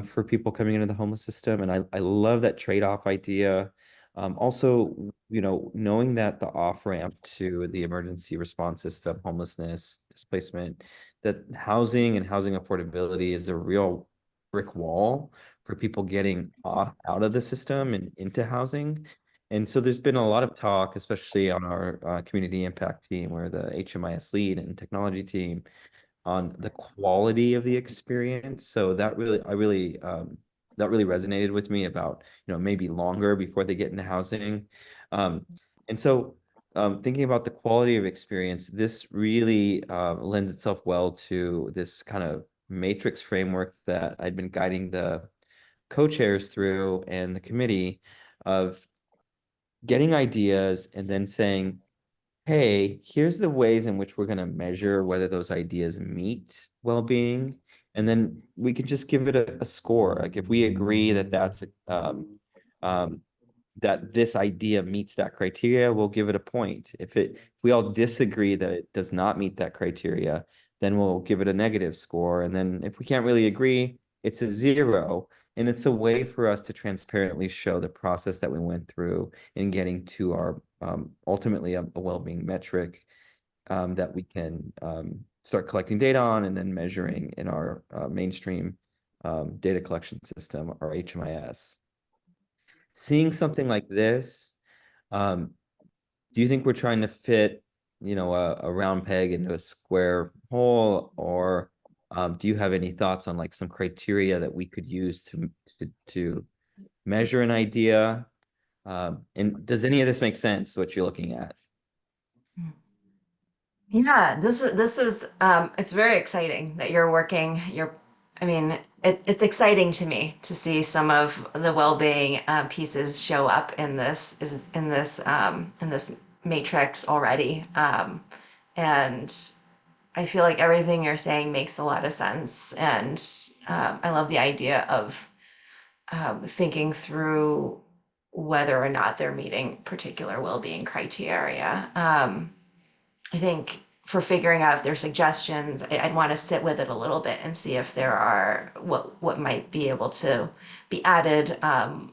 for people coming into the homeless system. And I love that trade-off idea. Also, knowing that the off-ramp to the emergency response system, homelessness, displacement, that housing and housing affordability is a real brick wall for people getting out of the system and into housing. And so there's been a lot of talk, especially on our community impact team, where the HMIS lead and technology team, on the quality of the experience. So that really resonated with me about, maybe longer before they get into housing. And so thinking about the quality of experience, this really lends itself well to this kind of matrix framework that I'd been guiding the co-chairs through and the committee, of getting ideas and then saying, hey, here's the ways in which we're going to measure whether those ideas meet well-being. And then we can just give it a score. Like if we agree that that this idea meets that criteria, we'll give it a point. If we all disagree that it does not meet that criteria, then we'll give it a negative score. And then if we can't really agree, it's a 0. And it's a way for us to transparently show the process that we went through in getting to our ultimately a well-being metric that we can start collecting data on and then measuring in our mainstream data collection system, our HMIS. Seeing something like this, do you think we're trying to fit, a round peg into a square hole, or do you have any thoughts on like some criteria that we could use to measure an idea? And does any of this make sense, what you're looking at? Yeah, this is it's very exciting that you're working. I mean, it's exciting to me to see some of the well-being pieces show up in this matrix already. And I feel like everything you're saying makes a lot of sense, and I love the idea of thinking through whether or not they're meeting particular well-being criteria. I think for figuring out if there's suggestions, I'd want to sit with it a little bit and see if there are what might be able to be added,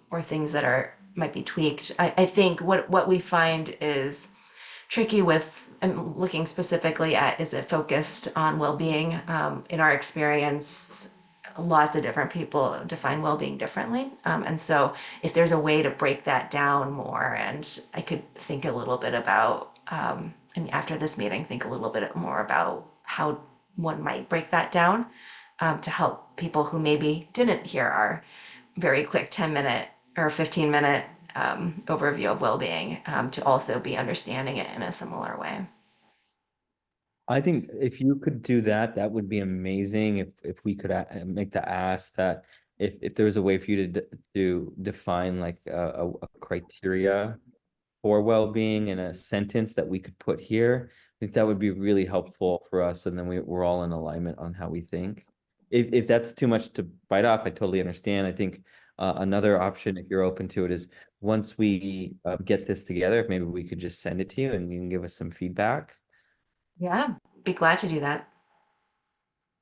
or things that might be tweaked. I think what we find is tricky with, I'm looking specifically at, is it focused on well-being? In our experience, lots of different people define well-being differently. And so if there's a way to break that down more, and I could think a little bit about, after this meeting, think a little bit more about how one might break that down, to help people who maybe didn't hear our very quick 10-minute or 15-minute overview of well-being, to also be understanding it in a similar way. I think if you could do that, that would be amazing. If we could make the ask that if there's a way for you to define like a criteria for well-being in a sentence that we could put here, I think that would be really helpful for us. And then we're all in alignment on how we think. If that's too much to bite off, I totally understand. I think another option, if you're open to it, is once we get this together, if maybe we could just send it to you and you can give us some feedback. Yeah, be glad to do that.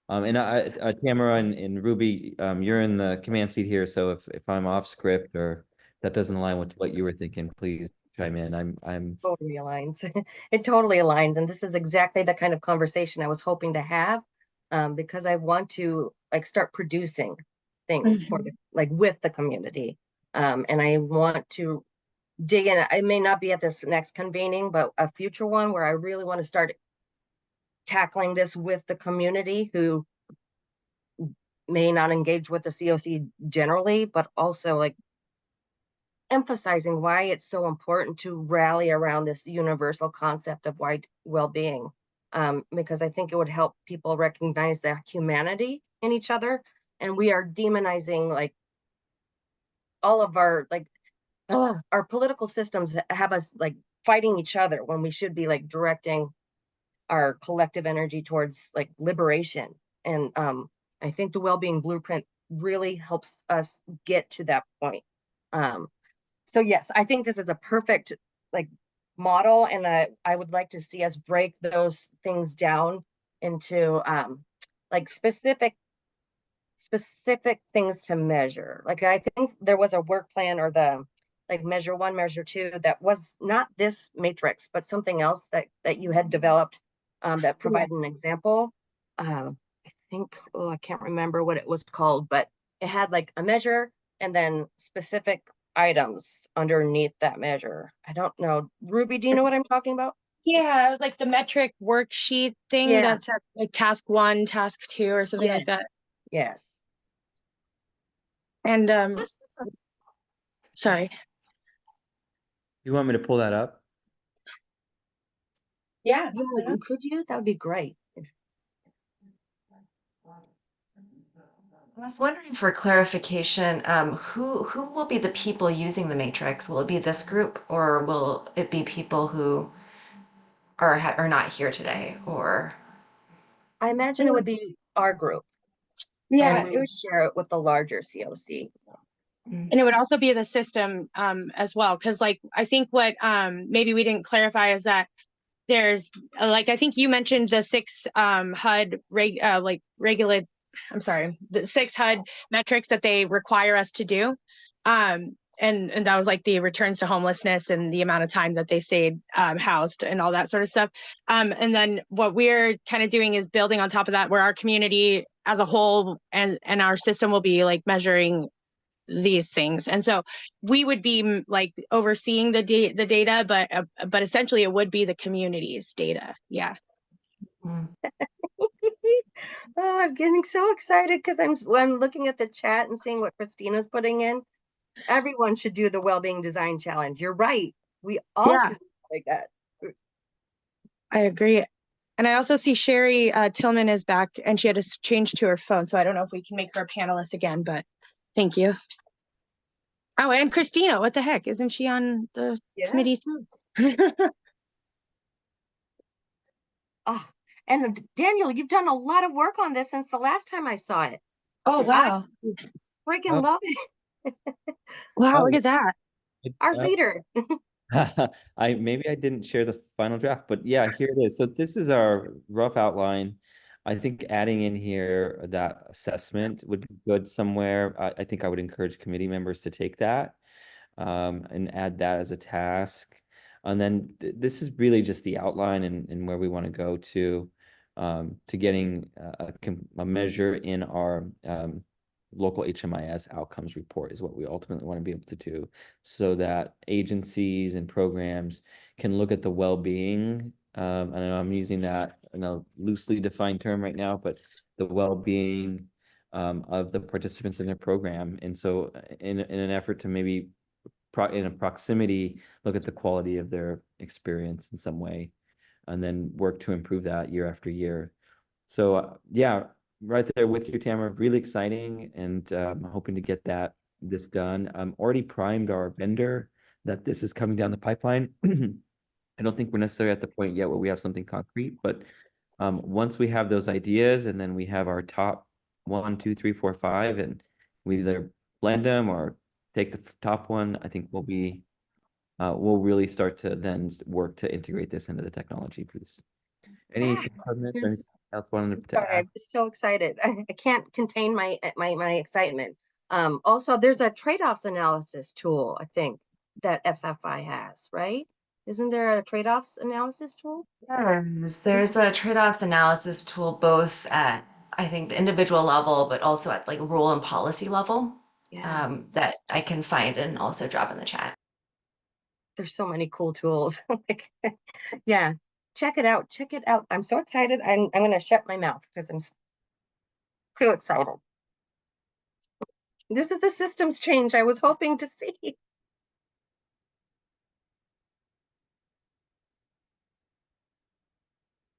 And Tamara and Ruby, you're in the command seat here, so if I'm off script or that doesn't align with what you were thinking, please chime in. I'm Totally aligns. It totally aligns. And this is exactly the kind of conversation I was hoping to have, because I want to like start producing things for the like with the community. And I want to dig in. I may not be at this next convening, but a future one where I really want to start tackling this with the community who may not engage with the COC generally, but also like emphasizing why it's so important to rally around this universal concept of white well-being, because I think it would help people recognize the humanity in each other, and we are demonizing like all of our like our political systems have us like fighting each other when we should be like directing our collective energy towards like liberation. And I think the well-being blueprint really helps us get to that point. So yes, I think this is a perfect like model, and I would like to see us break those things down into like specific things to measure. Like I think there was a work plan or the like measure 1, measure 2 that was not this matrix, but something else that you had developed that provided an example. I think, oh, I can't remember what it was called, but it had like a measure and then specific items underneath that measure. I don't know. Ruby, do you know what I'm talking about? Yeah, it was like the metric worksheet thing Yeah. that's at like task 1, task 2, or something like that. Yes. And sorry. You want me to pull that up? Yeah. Yeah, could you? That would be great. I was wondering for clarification, who will be the people using the matrix? Will it be this group, or will it be people who are not here today? Or I imagine it would be our group, Yeah, and we would share it with the larger COC. and it would also be the system as well, because like I think what maybe we didn't clarify is that there's like I think you mentioned the 6 HUD regulate, I'm sorry, the 6 HUD metrics that they require us to do. And that was like the returns to homelessness and the amount of time that they stayed housed and all that sort of stuff. And then what we're kind of doing is building on top of that, where our community as a whole and our system will be like measuring these things. And so we would be like overseeing the data, but essentially it would be the community's data. Yeah. Oh, I'm getting so excited because I'm looking at the chat and seeing what Christina's putting in. Everyone should do the Wellbeing Design Challenge. You're right. We all should like that. I agree. And I also see Sherry Tillman is back, and she had to change to her phone. So I don't know if we can make her a panelist again, but thank you. Oh, and Christina, what the heck? Isn't she on the committee too? Oh, and Daniel, you've done a lot of work on this since the last time I saw it. Oh, wow. Freaking love it. Wow, look at that. Our leader. Maybe I didn't share the final draft, but yeah, here it is. So this is our rough outline. I think adding in here that assessment would be good somewhere. I think I would encourage committee members to take that and add that as a task. And then this is really just the outline and where we want to go to getting a measure in our local HMIS outcomes report is what we ultimately want to be able to do, so that agencies and programs can look at the well-being. I know I'm using that in a loosely defined term right now, but the well-being of the participants in their program. And so in an effort to maybe in a proximity, look at the quality of their experience in some way, and then work to improve that year after year. So yeah, right there with you, Tamara. Really exciting, and I'm hoping to get this done. I'm already primed our vendor that this is coming down the pipeline. I don't think we're necessarily at the point yet where we have something concrete, but once we have those ideas, and then we have our top 1, 2, 3, 4, 5, and we either blend them or take the top one, I think we'll really start to then work to integrate this into the technology piece. Any comments? else wanted to Sorry, add? I'm just so excited. I can't contain my excitement. Also, there's a trade-offs analysis tool, I think, that FFI has, right? Isn't there a trade-offs analysis tool? There's a trade-offs analysis tool both at, I think, the individual level, but also at like rule and policy level, Yeah, that I can find and also drop in the chat. there's so many cool tools. Like, yeah, check it out. Check it out. I'm so excited. I'm gonna shut my mouth because I'm too excited. This is the systems change I was hoping to see.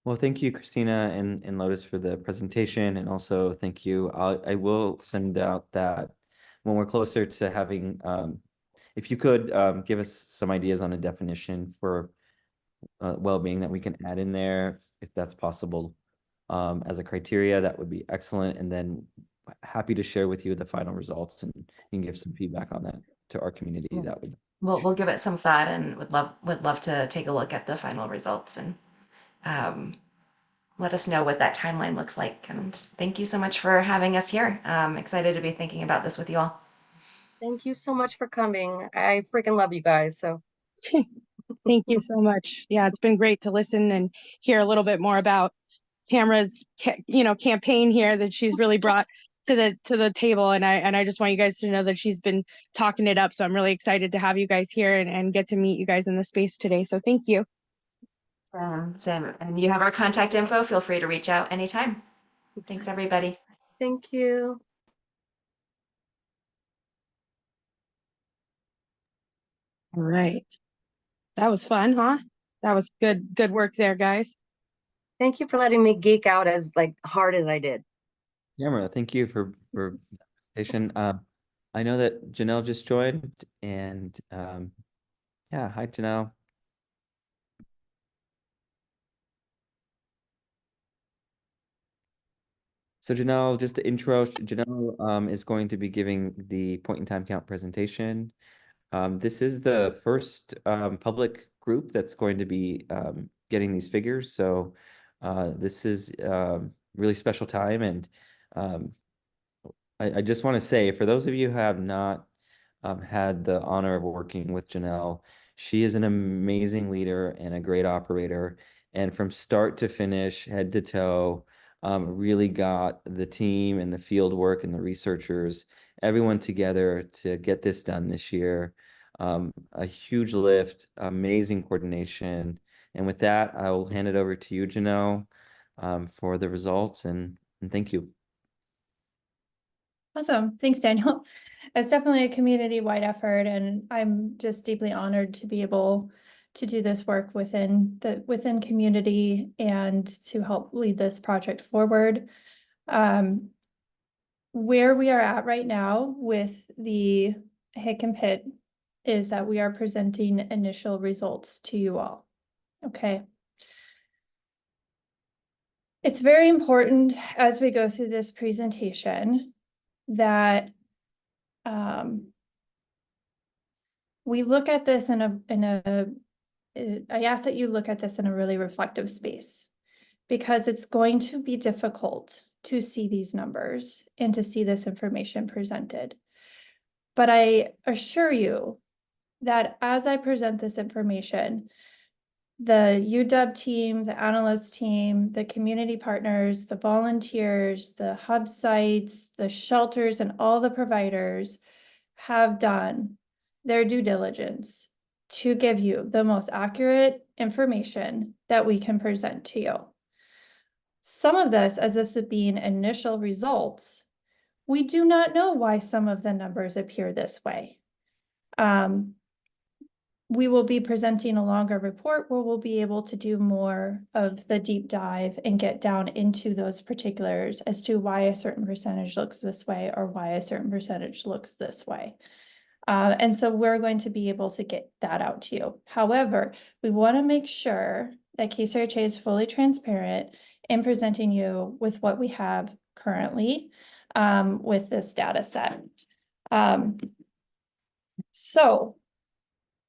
Well, thank you, Christina and Lotus, for the presentation, and also thank you. I will send out that when we're closer to having, if you could give us some ideas on a definition for well-being that we can add in there, if that's possible, as a criteria, that would be excellent. And then happy to share with you the final results, and you can give some feedback on that to our community. Yeah. That would. We'll give it some thought and would love to take a look at the final results and let us know what that timeline looks like. And thank you so much for having us here. I'm excited to be thinking about this with you all. Thank you so much for coming. I freaking love you guys. So Thank you so much. Yeah, it's been great to listen and hear a little bit more about Tamara's campaign here that she's really brought to the table, and I just want you guys to know that she's been talking it up. So I'm really excited to have you guys here and get to meet you guys in the space today. So thank you. Sam, and you have our contact info. Feel free to reach out anytime. Thanks, everybody. thank you. All right. That was fun, huh? That was good work there, guys. Thank you for letting me geek out as like hard as I did. Tamara, thank you for the presentation. I know that Janelle just joined, and yeah, hi Janelle. So Janelle, just to intro, Janelle is going to be giving the point in time count presentation. This is the first public group that's going to be getting these figures. So this is really special time. And I just want to say, for those of you who have not had the honor of working with Janelle, she is an amazing leader and a great operator. And from start to finish, head to toe, really got the team and the field work and the researchers, everyone together to get this done this year. A huge lift, amazing coordination. And with that, I will hand it over to you, Janelle, for the results, and thank you. Awesome. Thanks, Daniel. It's definitely a community-wide effort, and I'm just deeply honored to be able to do this work within community and to help lead this project forward. Where we are at right now with the Hick and Pitt is that we are presenting initial results to you all. Okay. It's very important as we go through this presentation that we look at this I ask that you look at this in a really reflective space, because it's going to be difficult to see these numbers and to see this information presented. But I assure you that as I present this information, the UW team, the analyst team, the community partners, the volunteers, the hub sites, the shelters, and all the providers have done their due diligence to give you the most accurate information that we can present to you. Some of this, as this is being initial results, we do not know why some of the numbers appear this way. We will be presenting a longer report where we'll be able to do more of the deep dive and get down into those particulars as to why a certain percentage looks this way or why a certain percentage looks this way. And so we're going to be able to get that out to you. However, we want to make sure that KCRHA is fully transparent in presenting you with what we have currently with this data set. So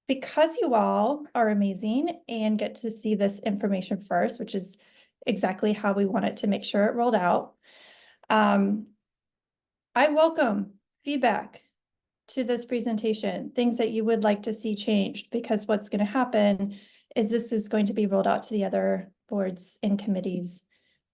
because you all are amazing and get to see this information first, which is exactly how we wanted to make sure it rolled out. I welcome feedback to this presentation, things that you would like to see changed, because what's going to happen is this is going to be rolled out to the other boards and committees,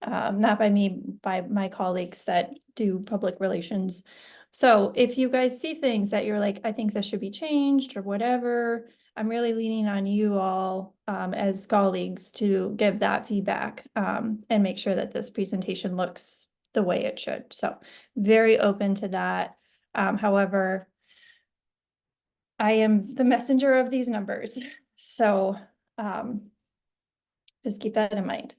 not by me, by my colleagues that do public relations. So if you guys see things that you're like, I think this should be changed or whatever, I'm really leaning on you all as colleagues to give that feedback and make sure that this presentation looks the way it should. So very open to that. However, I am the messenger of these numbers. So just keep that in mind.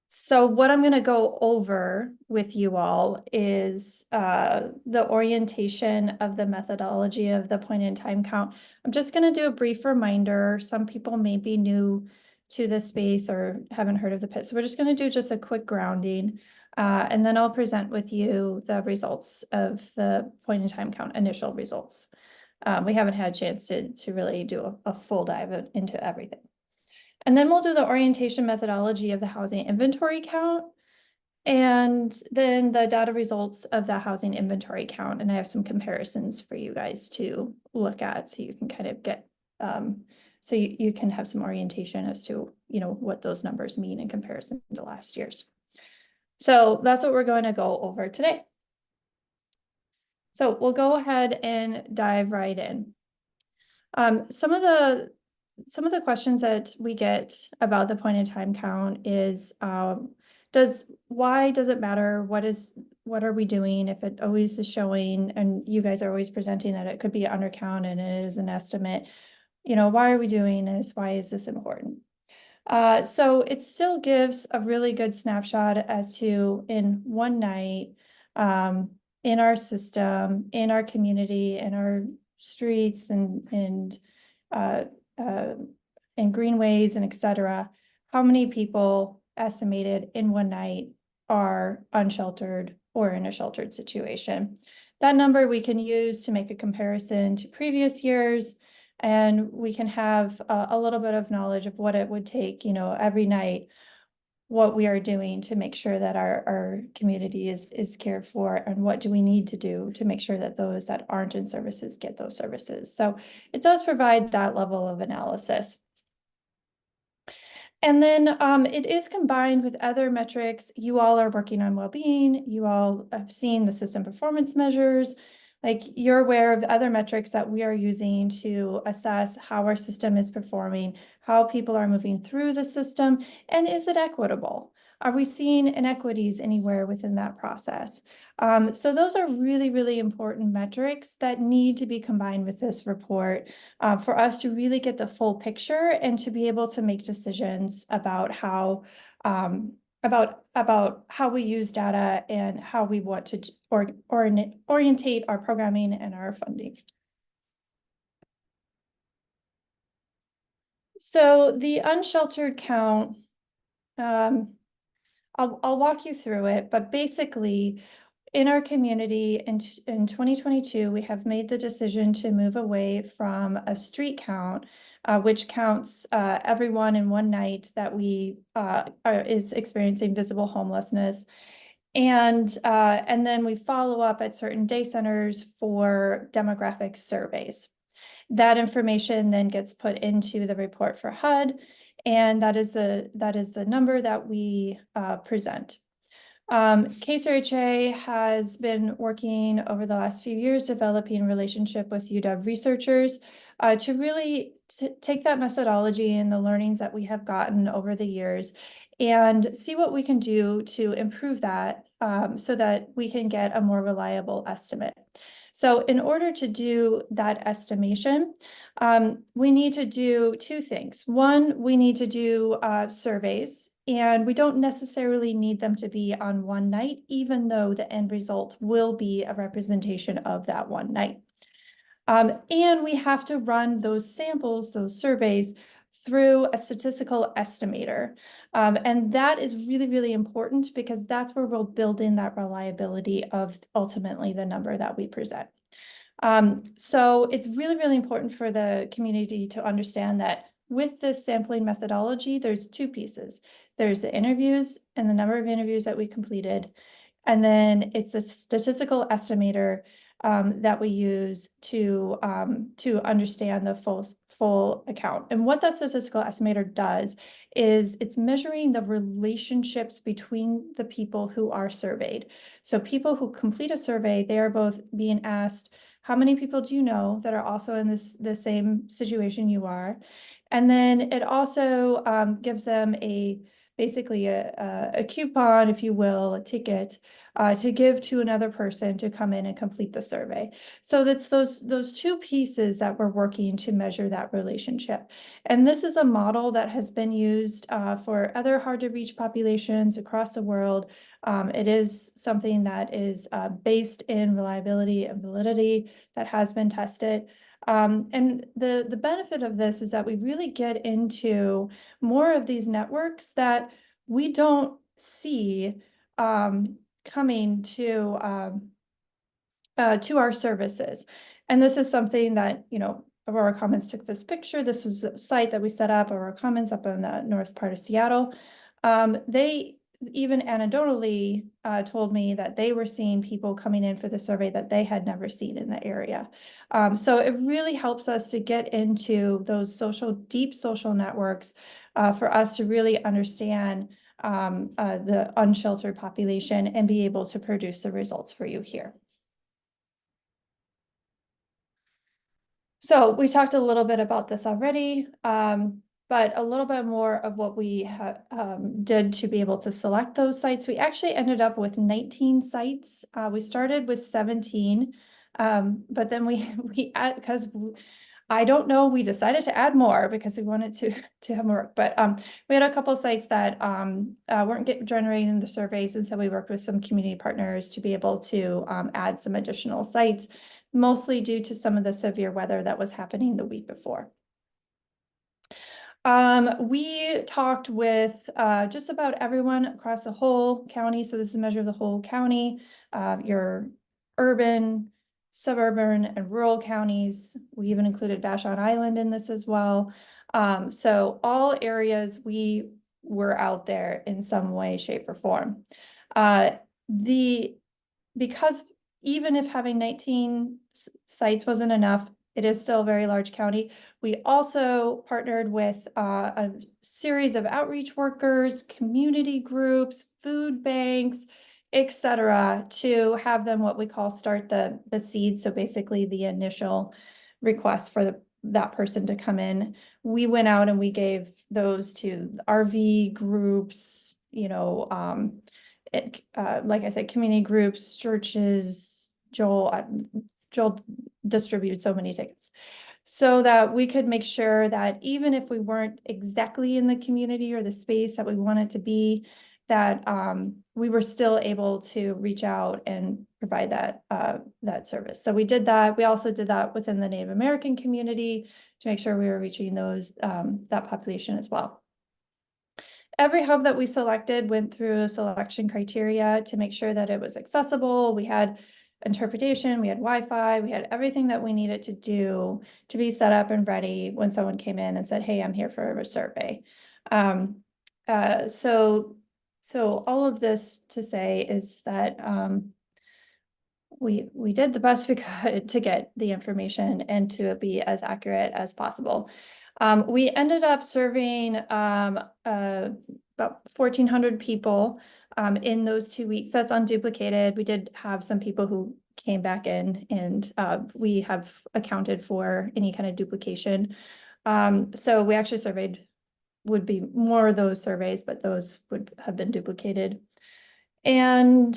So what I'm going to go over with you all is the orientation of the methodology of the point in time count. I'm just going to do a brief reminder. Some people may be new to this space or haven't heard of the PIT. So we're just going to do just a quick grounding. And then I'll present with you the results of the point in time count, initial results. We haven't had a chance to really do a full dive into everything. And then we'll do the orientation methodology of the housing inventory count, and then the data results of the housing inventory count. And I have some comparisons for you guys to look at, so you can kind of get, so you can have some orientation as to, you know, what those numbers mean in comparison to last year's. So that's what we're going to go over today. So we'll go ahead and dive right in. Some of the questions that we get about the point in time count is, why does it matter? What are we doing if it always is showing, and you guys are always presenting that it could be undercount and it is an estimate. You know, why are we doing this? Why is this important? So it still gives a really good snapshot as to, in one night, in our system, in our community, in our streets and greenways and et cetera, how many people estimated in one night are unsheltered or in a sheltered situation. That number we can use to make a comparison to previous years, and we can have a little bit of knowledge of what it would take, you know, every night, what we are doing to make sure that our community is cared for, and what do we need to do to make sure that those that aren't in services get those services. So it does provide that level of analysis. And then it is combined with other metrics. You all are working on well-being. You all have seen the system performance measures. Like, you're aware of other metrics that we are using to assess how our system is performing, how people are moving through the system, and is it equitable? Are we seeing inequities anywhere within that process? So those are really, really important metrics that need to be combined with this report for us to really get the full picture and to be able to make decisions about how about how we use data and how we want to orientate our programming and our funding. So the unsheltered count, I'll walk you through it, but basically in our community in 2022, we have made the decision to move away from a street count, which counts everyone in one night that we is experiencing visible homelessness. And then we follow up at certain day centers for demographic surveys. That information then gets put into the report for HUD, and that is the number that we present. KCRHA has been working over the last few years developing a relationship with UW researchers to really take that methodology and the learnings that we have gotten over the years and see what we can do to improve that so that we can get a more reliable estimate. So in order to do that estimation, we need to do two things. One, we need to do surveys, and we don't necessarily need them to be on one night, even though the end result will be a representation of that one night. And we have to run those samples, those surveys, through a statistical estimator. And that is really, really important because that's where we'll build in that reliability of ultimately the number that we present. So it's really, really important for the community to understand that with this sampling methodology, there's two pieces. There's the interviews and the number of interviews that we completed. And then it's the statistical estimator that we use to understand the full account. And what that statistical estimator does is it's measuring the relationships between the people who are surveyed. So people who complete a survey, they are both being asked, how many people do you know that are also in the same situation you are? And then it also gives them basically a coupon, if you will, a ticket to give to another person to come in and complete the survey. So that's those two pieces that we're working to measure that relationship. And this is a model that has been used for other hard to reach populations across the world. It is something that is based in reliability and validity that has been tested. And the benefit of this is that we really get into more of these networks that we don't see coming to our services. And this is something that, you know, Aurora Commons took this picture. This was a site that we set up, Aurora Commons up in the north part of Seattle. They even anecdotally told me that they were seeing people coming in for the survey that they had never seen in the area. So it really helps us to get into those deep social networks for us to really understand the unsheltered population and be able to produce the results for you here. So we talked a little bit about this already, but a little bit more of what we did to be able to select those sites. We actually ended up with 19 sites. We started with 17, but then we add, because I don't know, we decided to add more because we wanted to have more, but we had a couple sites that weren't generating the surveys, and so we worked with some community partners to be able to add some additional sites, mostly due to some of the severe weather that was happening the week before. We talked with just about everyone across the whole county. So this is a measure of the whole county, your urban, suburban, and rural counties. We even included Vashon Island in this as well. So all areas we were out there in some way, shape, or form. Because even if having 19 sites wasn't enough, it is still a very large county. We also partnered with a series of outreach workers, community groups, food banks, etc., to have them what we call start the seed. So basically the initial request for that person to come in. We went out and we gave those to RV groups, you know, like I said, community groups, churches. Joel distributed so many tickets so that we could make sure that even if we weren't exactly in the community or the space that we wanted to be, that we were still able to reach out and provide that service. So we did that. We also did that within the Native American community to make sure we were reaching that population as well. Every hub that we selected went through a selection criteria to make sure that it was accessible. We had interpretation, we had Wi-Fi, we had everything that we needed to do to be set up and ready when someone came in and said, hey, I'm here for a survey. So all of this to say is that we did the best we could to get the information and to be as accurate as possible. We ended up serving about 1,400 people in those 2 weeks. That's unduplicated. We did have some people who came back in, and we have accounted for any kind of duplication. So we actually would be more of those surveys, but those would have been duplicated. And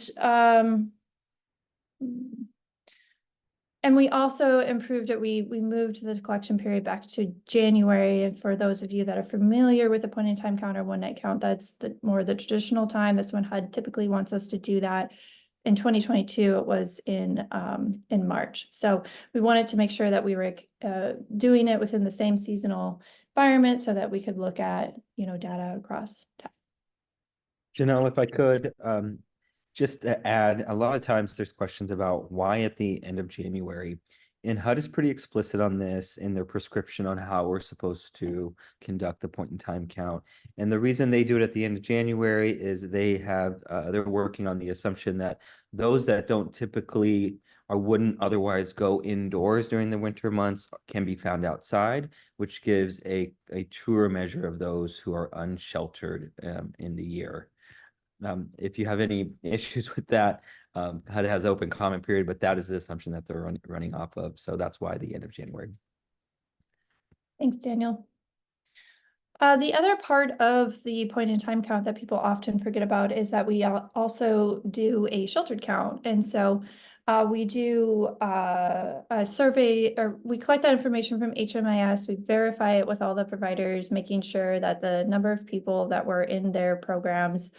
we also improved it. We moved the collection period back to January. And for those of you that are familiar with the point in time count or one night count, that's more the traditional time. That's when HUD typically wants us to do that. In 2022, it was in March. So we wanted to make sure that we were doing it within the same seasonal environment so that we could look at, you know, data across time. Janelle, if I could, just to add, a lot of times there's questions about why at the end of January. And HUD is pretty explicit on this in their prescription on how we're supposed to conduct the point in time count. And the reason they do it at the end of January is they have, they're working on the assumption that those that don't typically or wouldn't otherwise go indoors during the winter months can be found outside, which gives a truer measure of those who are unsheltered in the year. If you have any issues with that, HUD has open comment period, but that is the assumption that they're running off of. So that's why the end of January. Thanks, Daniel. The other part of the point in time count that people often forget about is that we also do a sheltered count. And so we do a survey, or we collect that information from HMIS, we verify it with all the providers, making sure that the number of people that were in their programs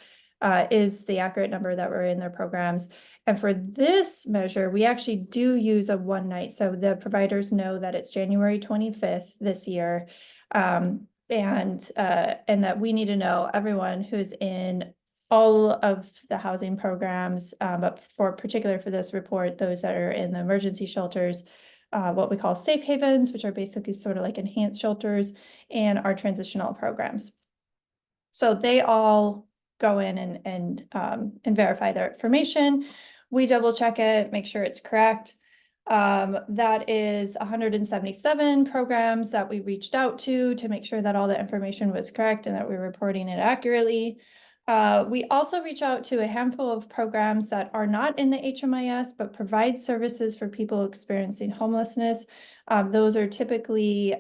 is the accurate number that were in their programs. And for this measure, we actually do use a one night. So the providers know that it's January 25th this year. And that we need to know everyone who's in all of the housing programs, but particular for this report, those that are in the emergency shelters, what we call safe havens, which are basically sort of like enhanced shelters, and our transitional programs. So they all go in and verify their information. We double check it, make sure it's correct. That is 177 programs that we reached out to make sure that all the information was correct and that we're reporting it accurately. We also reach out to a handful of programs that are not in the HMIS, but provide services for people experiencing homelessness. Those are typically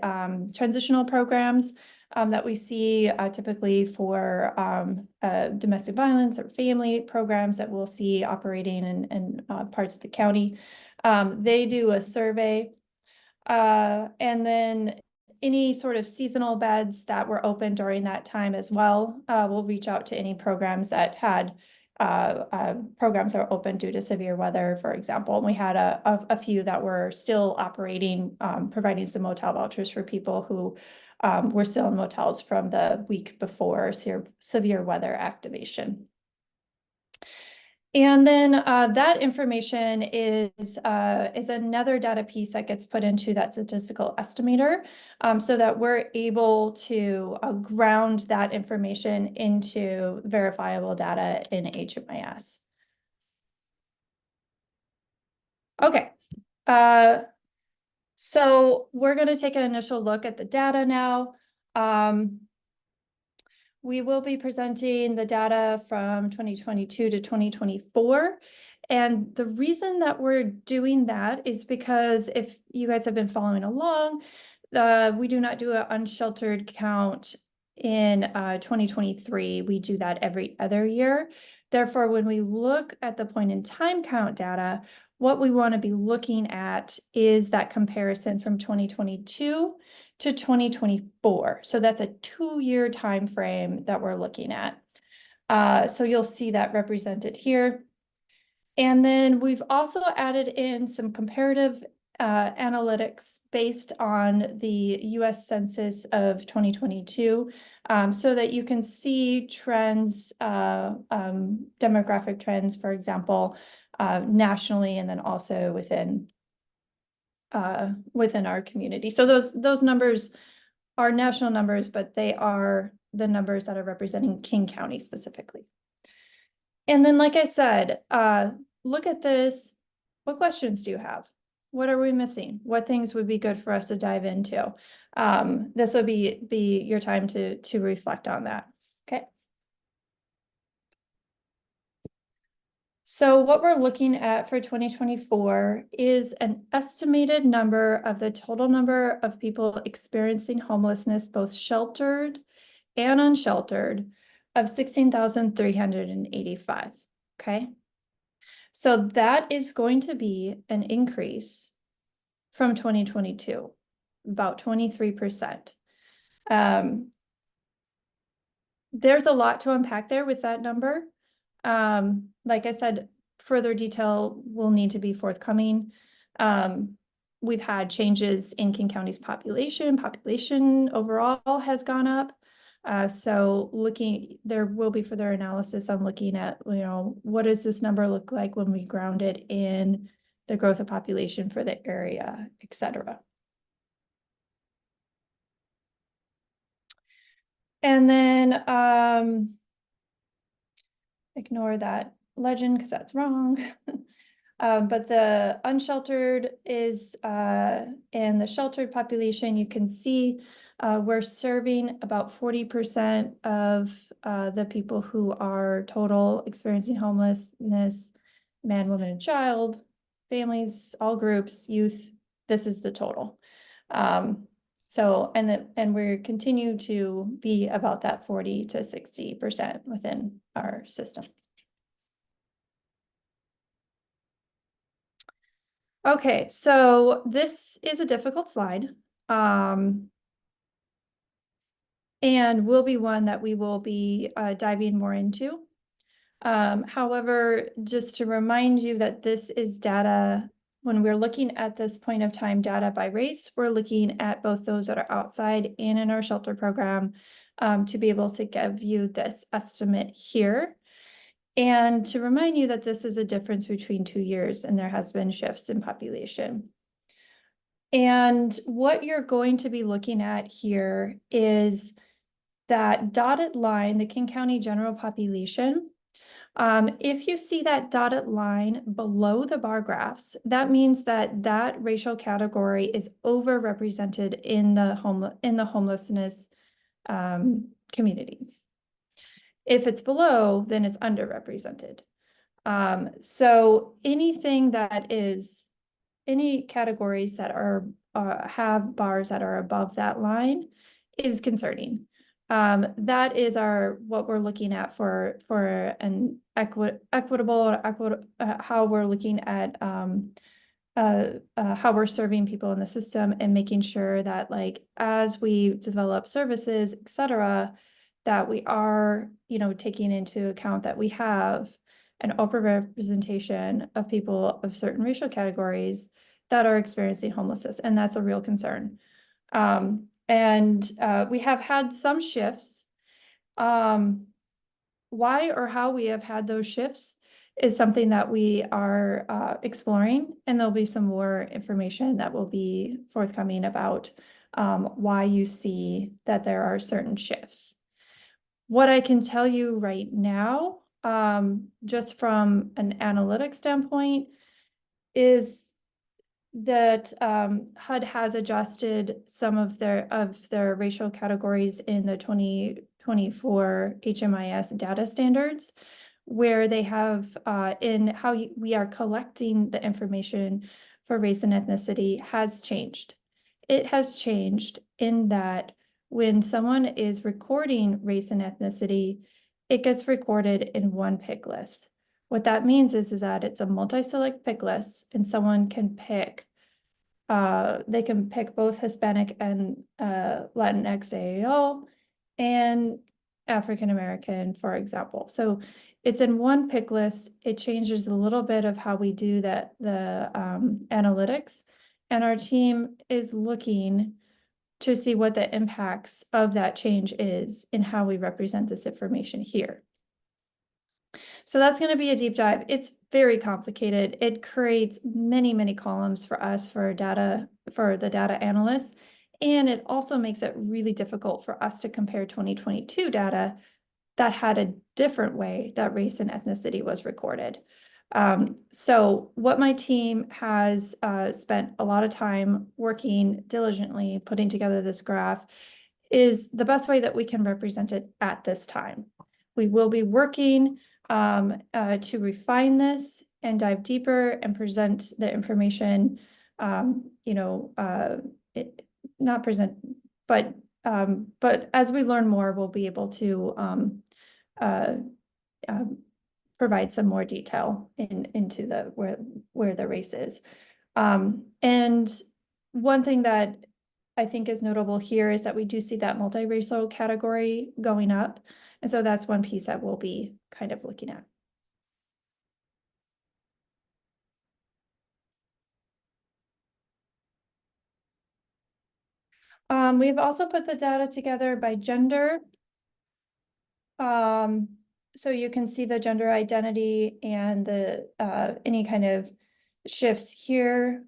transitional programs that we see typically for domestic violence or family programs that we'll see operating in parts of the county. They do a survey, and then any sort of seasonal beds that were open during that time as well. We'll reach out to any programs that had programs that were open due to severe weather, for example. And we had a few that were still operating, providing some motel vouchers for people who were still in motels from the week before severe weather activation. And then that information is another data piece that gets put into that statistical estimator, so that we're able to ground that information into verifiable data in HMIS. Okay, so we're going to take an initial look at the data now. We will be presenting the data from 2022 to 2024. And the reason that we're doing that is because if you guys have been following along, we do not do an unsheltered count in 2023. We do that every other year. Therefore, when we look at the point in time count data, what we want to be looking at is that comparison from 2022 to 2024. So that's a 2-year time frame that we're looking at. So you'll see that represented here. And then we've also added in some comparative analytics based on the US Census of 2022, so that you can see trends, demographic trends, for example, nationally, and then also within our community. So those numbers are national numbers, but they are the numbers that are representing King County specifically. And then, like I said, look at this. What questions do you have? What are we missing? What things would be good for us to dive into? This will be your time to reflect on that. Okay. So what we're looking at for 2024 is an estimated number of the total number of people experiencing homelessness, both sheltered and unsheltered, of 16,385. Okay. So that is going to be an increase from 2022, about 23%. There's a lot to unpack there with that number. Like I said, further detail will need to be forthcoming. We've had changes in King County's population overall has gone up. So there will be further analysis on looking at, what does this number look like when we ground it in the growth of population for the area, et cetera. And then ignore that legend because that's wrong. But the unsheltered is and the sheltered population, you can see we're serving about 40% of the people who are total experiencing homelessness, man, woman, and child, families, all groups, youth. This is the total. So, and we continue to be about that 40 to 60% within our system. Okay, so this is a difficult slide. And will be one that we will be diving more into. However, just to remind you that this is data, when we're looking at this point of time data by race, we're looking at both those that are outside and in our shelter program to be able to give you this estimate here. And to remind you that this is a difference between 2 years and there has been shifts in population. And what you're going to be looking at here is that dotted line, the King County general population. If you see that dotted line below the bar graphs, that means that that racial category is overrepresented in the homelessness community. If it's below, then it's underrepresented. So anything that is, any categories that are have bars that are above that line is concerning. That is what we're looking at for an equitable, how we're looking at how we're serving people in the system and making sure that, like, as we develop services, et cetera, that we are, taking into account that we have an overrepresentation of people of certain racial categories that are experiencing homelessness, and that's a real concern. And we have had some shifts. Why or how we have had those shifts is something that we are exploring, and there'll be some more information that will be forthcoming about why you see that there are certain shifts. What I can tell you right now, just from an analytics standpoint, is that HUD has adjusted some of their racial categories in the 2024 HMIS data standards, where they have in how we are collecting the information for race and ethnicity has changed. It has changed in that when someone is recording race and ethnicity, it gets recorded in one pick list. What that means is that it's a multi-select pick list, and someone can pick, they can pick both Hispanic and Latinx AAO and African American, for example. So it's in one pick list. It changes a little bit of how we do the analytics, and our team is looking to see what the impacts of that change is in how we represent this information here. So that's going to be a deep dive. It's very complicated. It creates many, many columns for us for data, for the data analysts. And it also makes it really difficult for us to compare 2022 data that had a different way that race and ethnicity was recorded. So what my team has spent a lot of time working diligently, putting together this graph, is the best way that we can represent it at this time. We will be working to refine this and dive deeper and present the information, not present, but as we learn more, we'll be able to provide some more detail into the where the race is. And one thing that I think is notable here is that we do see that multiracial category going up. And so that's one piece that we'll be kind of looking at. We've also put the data together by gender. So you can see the gender identity and the any kind of shifts here.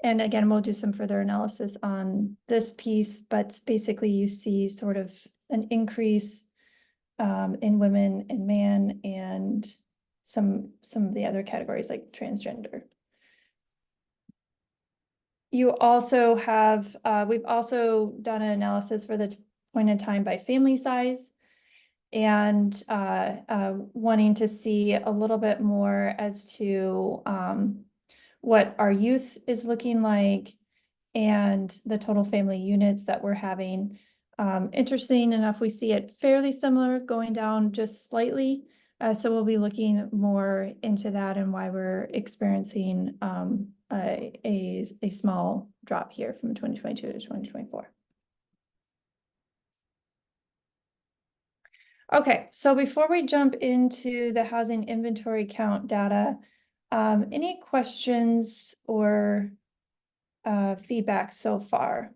And again, we'll do some further analysis on this piece, but basically you see sort of an increase in women and man and some of the other categories like transgender. You also have, we've also done an analysis for the point in time by family size and wanting to see a little bit more as to what our youth is looking like and the total family units that we're having. Interesting enough, we see it fairly similar going down just slightly. So we'll be looking more into that and why we're experiencing a small drop here from 2022 to 2024. Okay, so before we jump into the housing inventory count data, any questions or feedback so far?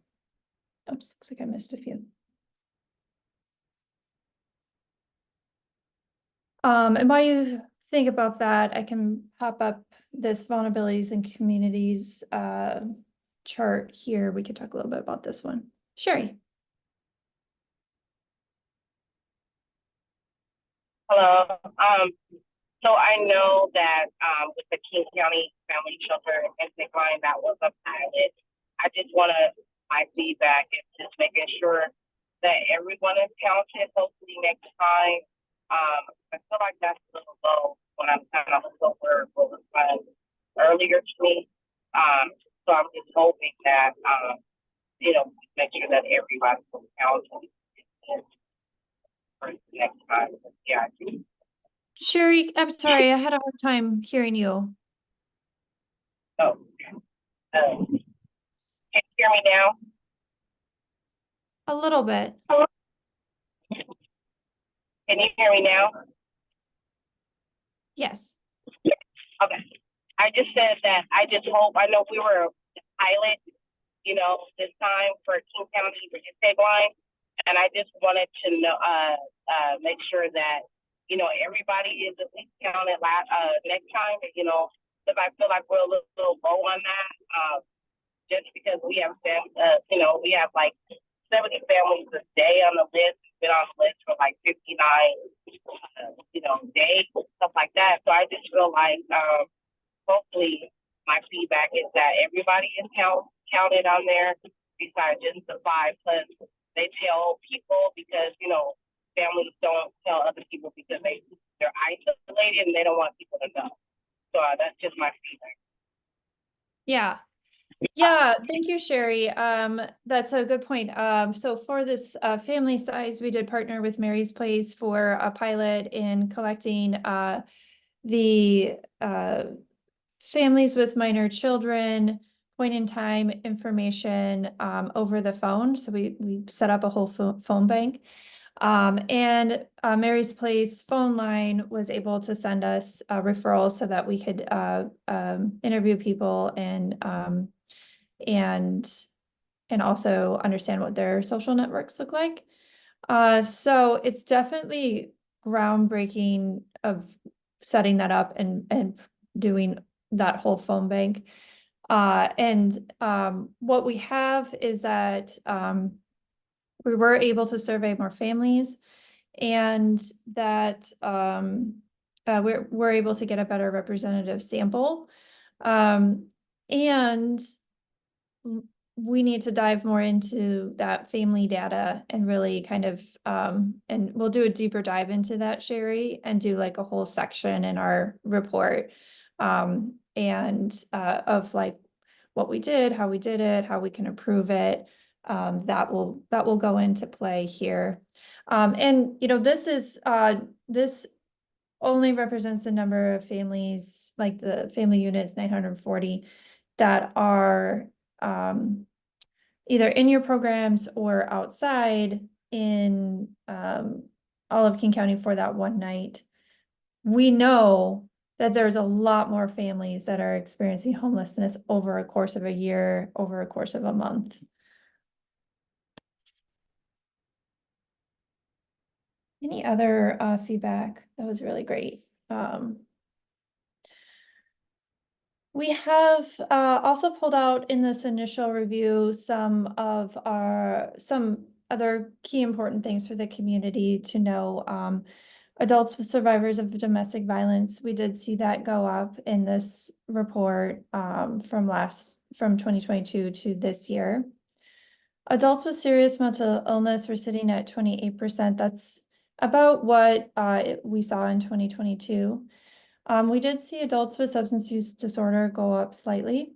Oops, looks like I missed a few. And while you think about that, I can pop up this vulnerabilities and communities chart here. We could talk a little bit about this one. Sherry. Hello. So I know that with the King County Family Shelter ethnic line, that was a pilot. I just want to, my feedback is just making sure that everyone is counted. Hopefully next time, I feel like that's a little low when I'm kind of over what was done earlier to me. So I'm just hoping that you know, make sure that everybody will count for next time. Yeah. Sherry, I'm sorry, I had a hard time hearing you. Oh, can you hear me now? A little bit. Can you hear me now? Yes. Okay. I just said that I just hope, I know we were a pilot, you know, this time for King County intake line, and I just wanted to know, make sure that, you know, everybody is at least counted next time, you know, because I feel like we're a little low on that, just because we have, you know, we have like 70 families a day on the list, been on the list for like 59, you know, days, stuff like that. So I just feel like, hopefully my feedback is that everybody is counted on there besides just the 5 plus they tell people because, you know, families don't tell other people because they're isolated and they don't want people to know. So that's just my feedback. Yeah. Yeah, thank you, Sherry. That's a good point. So for this family size, we did partner with Mary's Place for a pilot in collecting the families with minor children point in time information over the phone. So we set up a whole phone bank. And Mary's Place phone line was able to send us referrals so that we could interview people and also understand what their social networks look like. So it's definitely groundbreaking of setting that up and doing that whole phone bank. And what we have is that we were able to survey more families and that we're able to get a better representative sample. And we need to dive more into that family data and really kind of, and we'll do a deeper dive into that, Sherry, and do like a whole section in our report and of like what we did, how we did it, how we can improve it. That will go into play here. And you know, this is this only represents the number of families, like the family units, 940, that are either in your programs or outside in all of King County for that one night. We know that there's a lot more families that are experiencing homelessness over a course of a year, over a course of a month. Any other feedback? That was really great. We have also pulled out in this initial review some other key important things for the community to know. Adults with survivors of domestic violence, we did see that go up in this report from 2022 to this year. Adults with serious mental illness, we're sitting at 28%. That's about what we saw in 2022. We did see adults with substance use disorder go up slightly.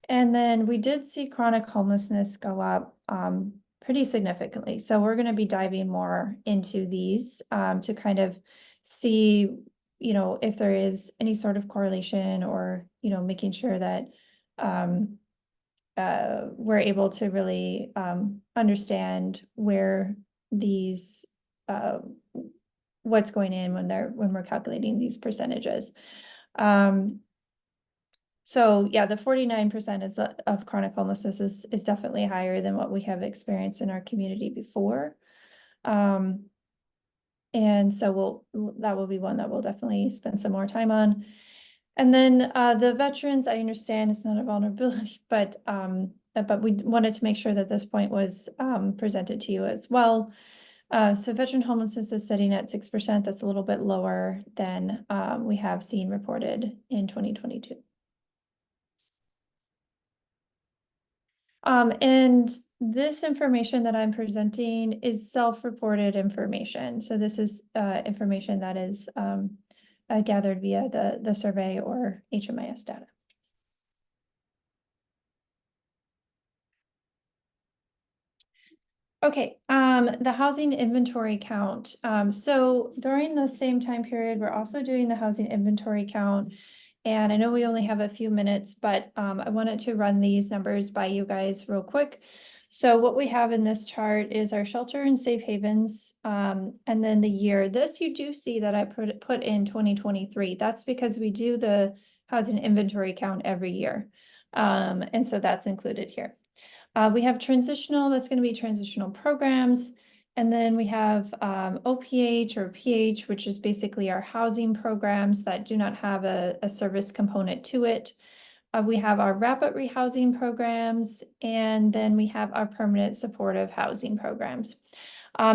And then we did see chronic homelessness go up pretty significantly. So we're going to be diving more into these to kind of see, if there is any sort of correlation or, making sure that we're able to really understand where these what's going in when we're calculating these percentages. So yeah, the 49% of chronic homelessness is definitely higher than what we have experienced in our community before. And so that will be one that we'll definitely spend some more time on. And then the veterans, I understand it's not a vulnerability, but we wanted to make sure that this point was presented to you as well. So veteran homelessness is sitting at 6%. That's a little bit lower than we have seen reported in 2022. And this information that I'm presenting is self-reported information. So this is information that is gathered via the survey or HMIS data. Okay, the housing inventory count. So during the same time period, we're also doing the housing inventory count. And I know we only have a few minutes, but I wanted to run these numbers by you guys real quick. So what we have in this chart is our shelter and safe havens, and then the year. This you do see that I put in 2023. That's because we do the housing inventory count every year. And so that's included here. We have transitional, that's going to be transitional programs. And then we have OPH or PH, which is basically our housing programs that do not have a service component to it. We have our rapid rehousing programs, and then we have our permanent supportive housing programs.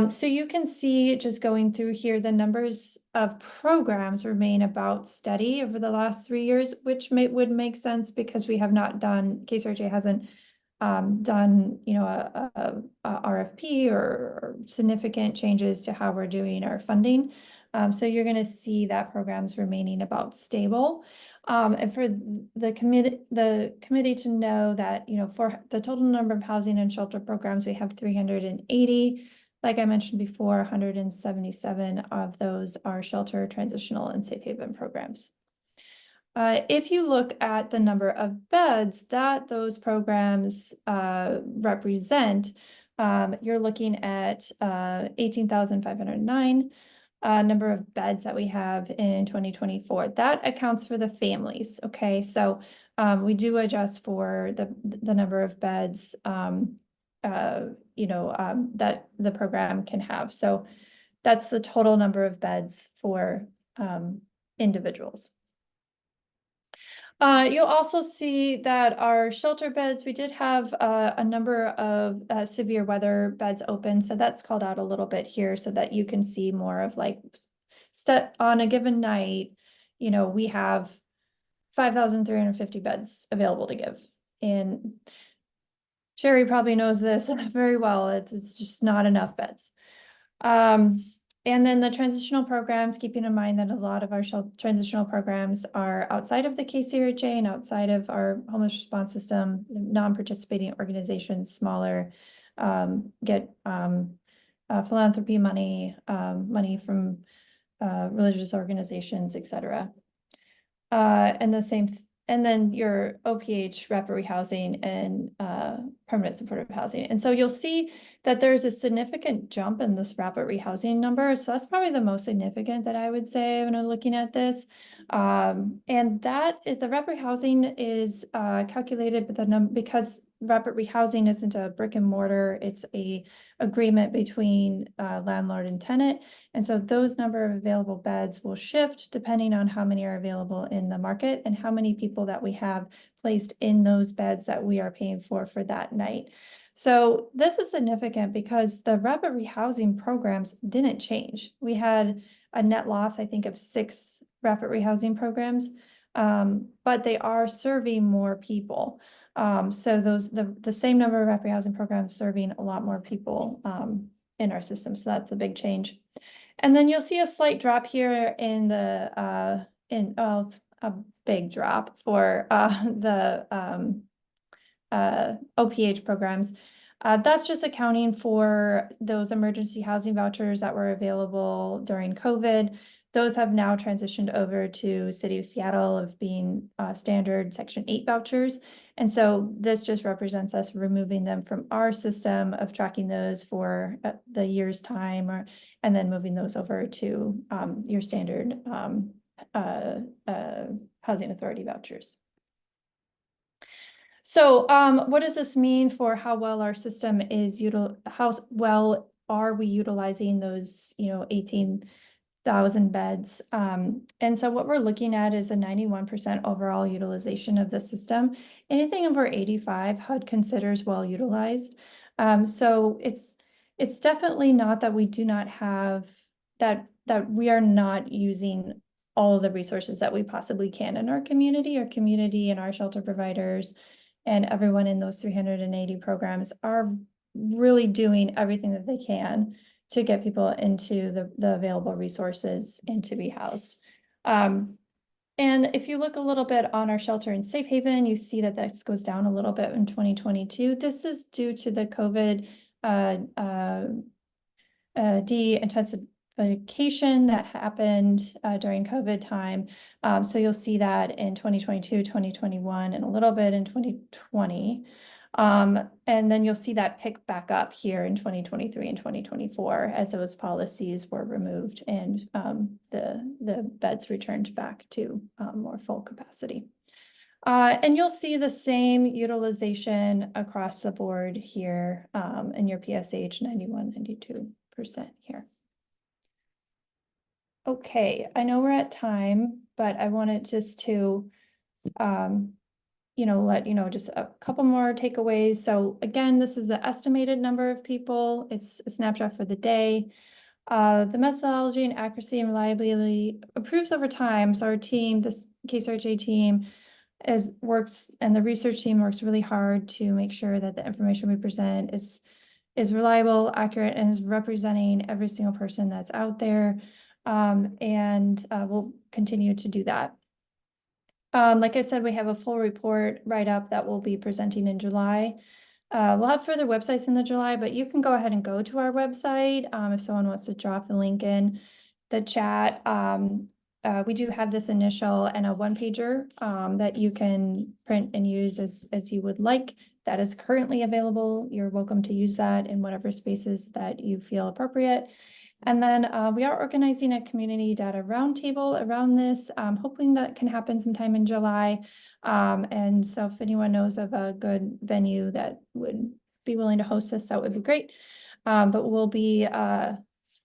So you can see just going through here, the numbers of programs remain about steady over the last 3 years, which would make sense because we have not done, KCRJ hasn't done, a RFP or significant changes to how we're doing our funding. So you're going to see that program's remaining about stable. And for the committee to know that, for the total number of housing and shelter programs, we have 380. Like I mentioned before, 177 of those are shelter, transitional, and safe haven programs. If you look at the number of beds that those programs represent, you're looking at 18,509 number of beds that we have in 2024. That accounts for the families. Okay, so we do adjust for the number of beds that the program can have. So that's the total number of beds for individuals. You'll also see that our shelter beds, we did have a number of severe weather beds open. So that's called out a little bit here so that you can see more of like on a given night, we have 5,350 beds available to give. And Sherry probably knows this very well. It's just not enough beds. And then the transitional programs, keeping in mind that a lot of our transitional programs are outside of the KCRJ and outside of our homeless response system, non-participating organizations, smaller, get philanthropy money, money from religious organizations, etc. And then your OPH, rapid rehousing, and permanent supportive housing. And so you'll see that there's a significant jump in this rapid rehousing number. So that's probably the most significant that I would say when I'm looking at this. And that the rapid rehousing is calculated, but because rapid rehousing isn't a brick and mortar, it's a agreement between landlord and tenant. And so those number of available beds will shift depending on how many are available in the market and how many people that we have placed in those beds that we are paying for that night. So this is significant because the rapid rehousing programs didn't change. We had a net loss, I think, of 6 rapid rehousing programs, but they are serving more people. So the same number of rapid rehousing programs serving a lot more people in our system. So that's a big change. And then you'll see a slight drop here in the it's a big drop for the OPH programs. That's just accounting for those emergency housing vouchers that were available during COVID. Those have now transitioned over to City of Seattle of being standard Section 8 vouchers. And so this just represents us removing them from our system of tracking those for the year's time, and then moving those over to your standard housing authority vouchers. So what does this mean for how well our system is how well are we utilizing those 18,000 beds? And so what we're looking at is a 91% overall utilization of the system. Anything over 85 HUD considers well utilized. So it's definitely not that we do not have that we are not using all of the resources that we possibly can in our community and our shelter providers. And everyone in those 380 programs are really doing everything that they can to get people into the available resources and to be housed. And if you look a little bit on our shelter and safe haven, you see that this goes down a little bit in 2022. This is due to the COVID de-intensification that happened during COVID time. So you'll see that in 2022, 2021, and a little bit in 2020. And then you'll see that pick back up here in 2023 and 2024 as those policies were removed and the beds returned back to more full capacity. And you'll see the same utilization across the board here in your PSH 91, 92% here. Okay, I know we're at time, but I wanted just to, let you know, just a couple more takeaways. So again, this is the estimated number of people. It's a snapshot for the day. The methodology and accuracy and reliability improves over time. So our team, this KCRHA team, works, and the research team works really hard to make sure that the information we present is reliable, accurate, and is representing every single person that's out there. And we'll continue to do that. Like I said, we have a full report write-up that we'll be presenting in July. We'll have further websites in the July, but you can go ahead and go to our website if someone wants to drop the link in the chat. We do have this initial and a one-pager that you can print and use as you would like. That is currently available. You're welcome to use that in whatever spaces that you feel appropriate. And then we are organizing a community data roundtable around this, hoping that can happen sometime in July. And so if anyone knows of a good venue that would be willing to host us, that would be great. But we'll be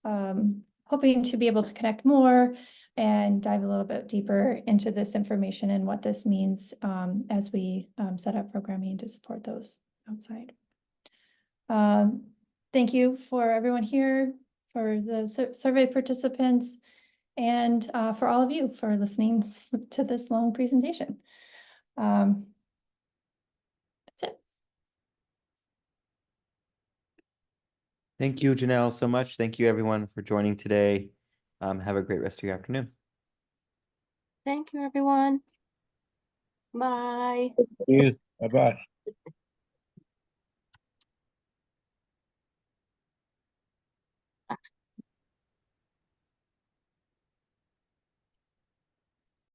hoping to be able to connect more and dive a little bit deeper into this information and what this means as we set up programming to support those outside. Thank you for everyone here, for the survey participants, and for all of you for listening to this long presentation. That's it. Thank you, Janelle, so much. Thank you, everyone, for joining today. Have a great rest of your afternoon. Thank you, everyone. Bye. Bye-bye.